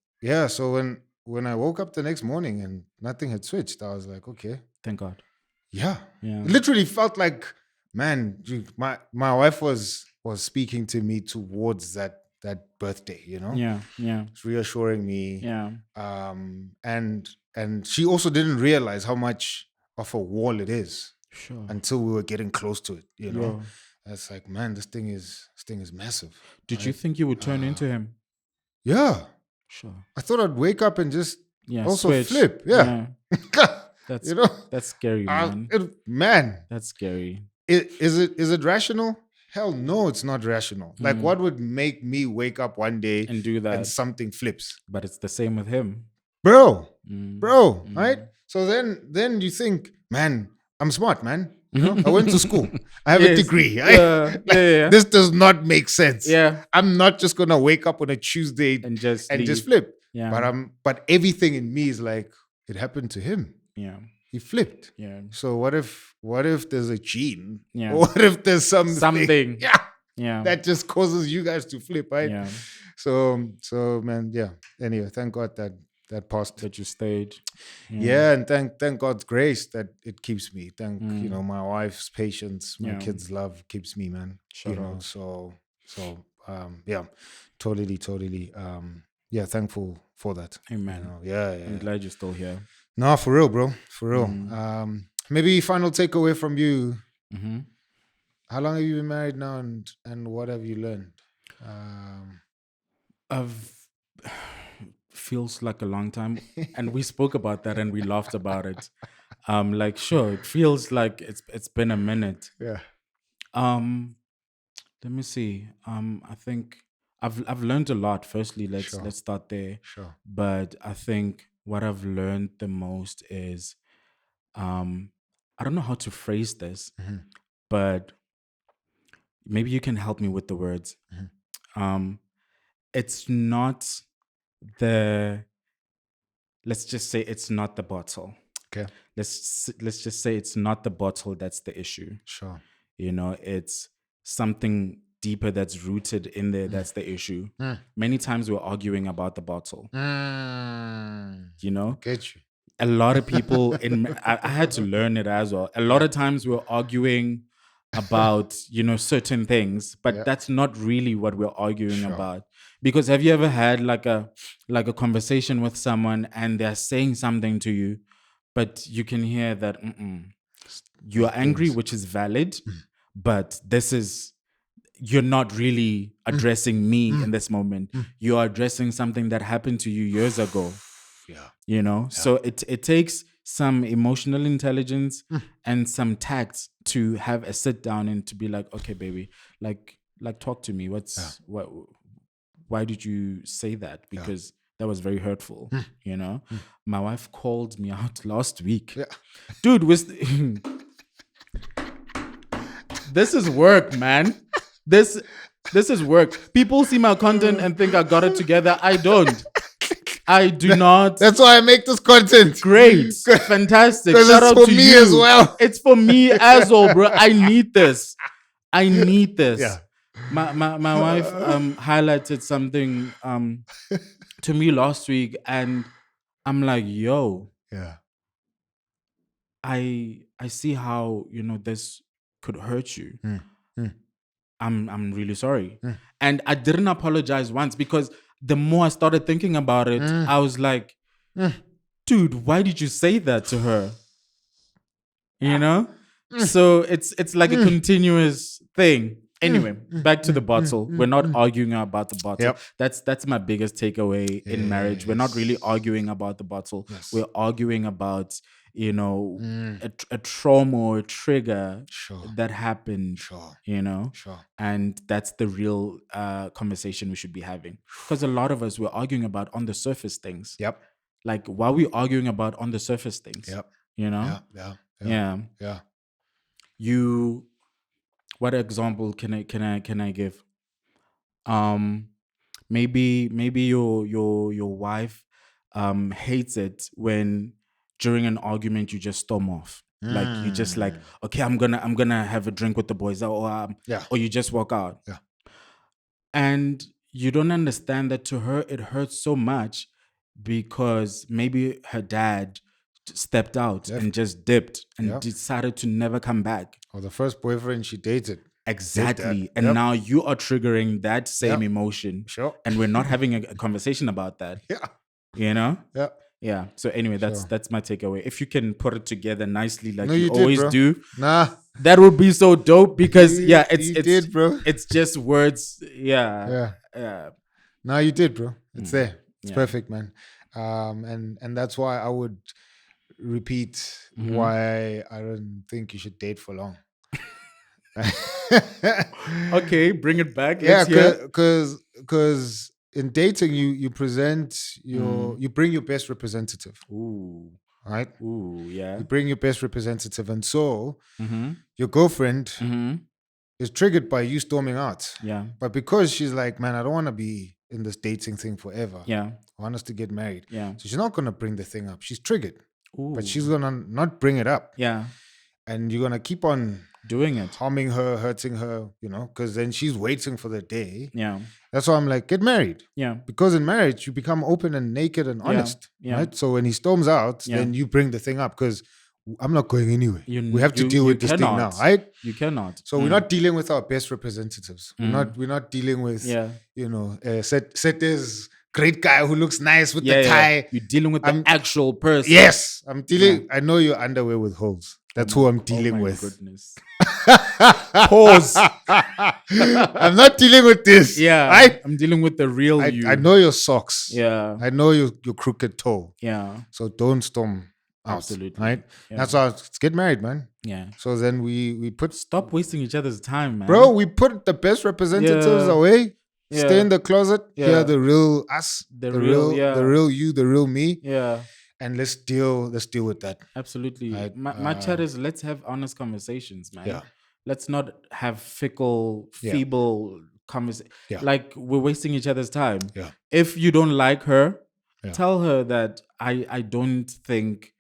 when I woke up the next morning and nothing had switched, I was like, okay. Thank God. Yeah. Yeah. It literally felt like, man, my wife was speaking to me towards that birthday, Yeah. It's reassuring me. Yeah. And she also didn't realize how much of a wall it is until we were getting close to it, Yeah. It's like, man, this thing is massive. Did you think you would turn into him? Yeah. Sure. I thought I'd wake up and just also switch. flip. Yeah. That's scary, man. Man. That's scary. Is it rational? Hell no, it's not rational. Like, what would make me wake up one day and do and that. something flips? But it's the same with him. Bro, Mm. bro, right? So then you think, man, I'm smart, man. You know, I went to school. I have a Yes. degree. Yeah. Like, Yeah. this does not make sense. Yeah. I'm not just gonna wake up on a Tuesday And just and just leave. flip. Yeah. But everything in me is like, it happened to him. Yeah. He flipped. Yeah. So what if there's a gene? Yeah. Or what if there's Something. Yeah, Yeah. that just causes you guys to flip, right? Yeah. So man, yeah. Anyway, thank God that passed. That you stayed. Yeah, and thank God's grace that it keeps me. Thank Mm. my wife's patience, my Yeah. kids' love keeps me, man. Shout out. So yeah, totally yeah, thankful for that. Amen. Yeah. I'm glad you're still here. No, for real, bro. For real. Mm. Maybe final takeaway from you. Mm-hmm. How long have you been married now, and what have you learned? Feels like a long time, and we spoke about that and we laughed about it. Like, sure, it feels like it's been a minute. Yeah. Let me see. I think I've learned a lot. Firstly, Sure. let's start there. Sure. But I think what I've learned the most is, I don't know how to phrase this, Mm-hmm. but maybe you can help me with the words. Mm-hmm. It's not the. Let's just say it's not the bottle. Okay. Let's just say it's not the bottle that's the issue. Sure. It's something deeper that's rooted in there that's the issue. Many times we're arguing about the bottle. Get you. A lot of people I had to learn it as well. A lot of times we're arguing about certain things, but that's not really what we're arguing about. Because have you ever had like a conversation with someone and they're saying something to you, but you can hear that you're angry, which is valid, but you're not really addressing me in this moment. You're addressing something that happened to you years ago. Yeah. So it takes some emotional intelligence and some tact to have a sit down and to be like, okay, baby, like talk to me. Why did you say that? Because that was very hurtful. My wife called me out last week. Dude, this is work, man. This is work. People see my content and think I got it together. I don't. I do not. That's why I make this content. Great. Fantastic. Shout out to me as well. It's for me as well, bro. I need this. Yeah. My wife highlighted something to me last week, and I'm like, yo. Yeah. I see how this could hurt you. I'm really sorry. And I didn't apologize once, because the more I started thinking about it, I was like, dude, why did you say that to her? So it's like a continuous thing. Anyway, back to the bottle. We're not arguing about the bottle. That's my biggest takeaway in marriage. We're not really arguing about the bottle. We're arguing about a trauma or a trigger that happened. And that's the real conversation we should be having. Because a lot of us, we're arguing about on the surface things. Like, why are we arguing about on the surface things? Yeah. What example can I give? Maybe your wife hates it when during an argument you just storm off. Like, you just like, okay, I'm gonna have a drink with the boys, or you just walk out. And you don't understand that to her it hurts so much because maybe her dad stepped out and just dipped and decided to never come back. Or the first boyfriend she dated. Exactly. And now you are triggering that same emotion. And we're not having a conversation about that. Yeah. So anyway, that's my takeaway. If you can put it together nicely like you always do. That would be so dope, because did, bro. It's just words. Yeah. No, you did, bro. It's there. It's perfect, man. And that's why I would repeat why I don't think you should date for long. Okay, bring it back. Yeah, Let's hear. because in dating you present Mm. you bring your best representative, Ooh. right? Ooh, yeah. You bring your best representative, and so Mm-hmm. your girlfriend Mm-hmm. is triggered by you storming out. Yeah. But because she's like, man, I don't want to be in this dating thing forever. Yeah. I want us to get married. Yeah. So she's not gonna bring the thing up. She's triggered, but Ooh. she's gonna not bring it up. Yeah. And you're gonna keep on Doing it. harming her, hurting her, because then she's waiting for the day. Yeah. That's why I'm like, get married. Yeah. Because in marriage, you become open and naked and honest, Yeah. right? So when he storms out, Yeah. then you bring the thing up because I'm not going anywhere. You We have to deal with this thing now, cannot. right? You cannot. So we're not dealing with our best representatives. We're not dealing with, Yeah. Setas great guy who looks nice with Yeah. the Yeah. tie. You're dealing with I'm- the actual person. Yes, I'm dealing. Yeah. I know your underwear with holes. That's who I'm dealing with. Goodness. Pause. I'm not dealing with this. Yeah. Right? I'm dealing with the real you. I know your socks. Yeah. I know your crooked toe. Yeah. So don't storm out. Absolutely. Right? Yeah. That's why let's get married, man. Yeah. So then we put Stop wasting each other's time, man. bro, we put the best representatives Yeah. away. Yeah. Stay in the closet. Yeah. Here the real us. The real, yeah. the real you, the real me. Yeah. And let's deal with that. Absolutely. Right, My chat is let's have honest conversations, man. Yeah. Let's not have fickle, Yeah. feeble conversations. Yeah. Like we're wasting each other's time. Yeah. If you don't like her, Yeah. tell her that I don't think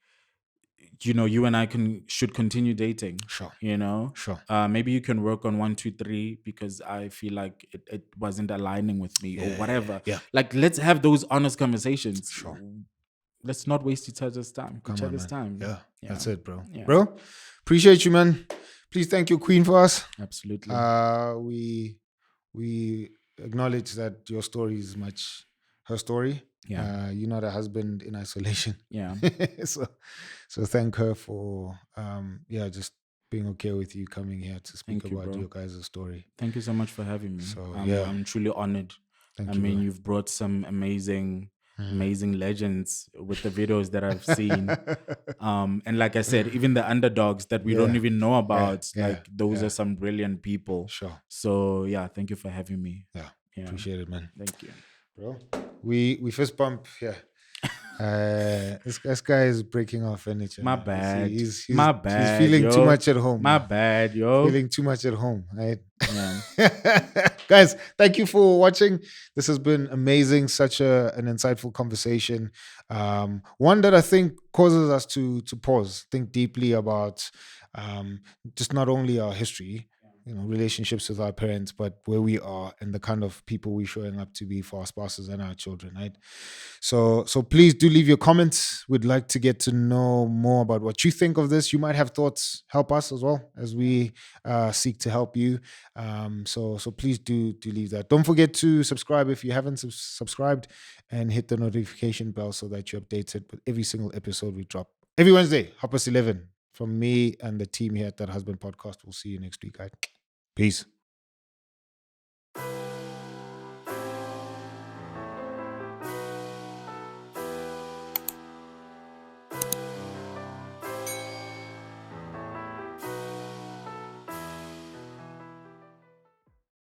you and I should continue dating. Sure. Sure. Maybe you can work on 1, 2, 3 because I feel like it wasn't aligning with me or whatever. Yeah. Like let's have those honest conversations. Sure. Let's not waste each other's time. Come on, man. Yeah. That's it, bro. Yeah. Bro, appreciate you, man. Please thank your queen for us. Absolutely. We acknowledge that your story is much her story. Yeah. You're not a husband in isolation. Yeah. so thank her for just being okay with you coming here to speak Thank you, about bro. your guys' story. Thank you so much for having me. So, I'm truly honored. Thank I you. mean, bro. you've brought some amazing legends with the videos that I've seen. And like I said, even the underdogs that we don't even know about, those are some brilliant people. Sure. So yeah, thank you for having me. Yeah. Appreciate it, man. Thank you. Bro, we fist bump. Yeah. This guy is breaking our furniture. My man. bad. He's My bad, He's feeling too yo. much at home. My man. bad, yo. Feeling too much at home, right? Yeah. Guys, thank you for watching. This has been amazing. Such an insightful conversation. One that I think causes us to pause, think deeply about just not only our history, relationships with our parents, but where we are and the kind of people we're showing up to be for our spouses and our children, right? So please do leave your comments. We'd like to get to know more about what you think of this. You might have thoughts. Help us as well as we seek to help you. So please do leave that. Don't forget to subscribe if you haven't subscribed, and hit the notification bell so that you're updated with every single episode we drop every Wednesday, 11:30. From me and the team here at That Husband Podcast. We'll see you next week, guys. Peace.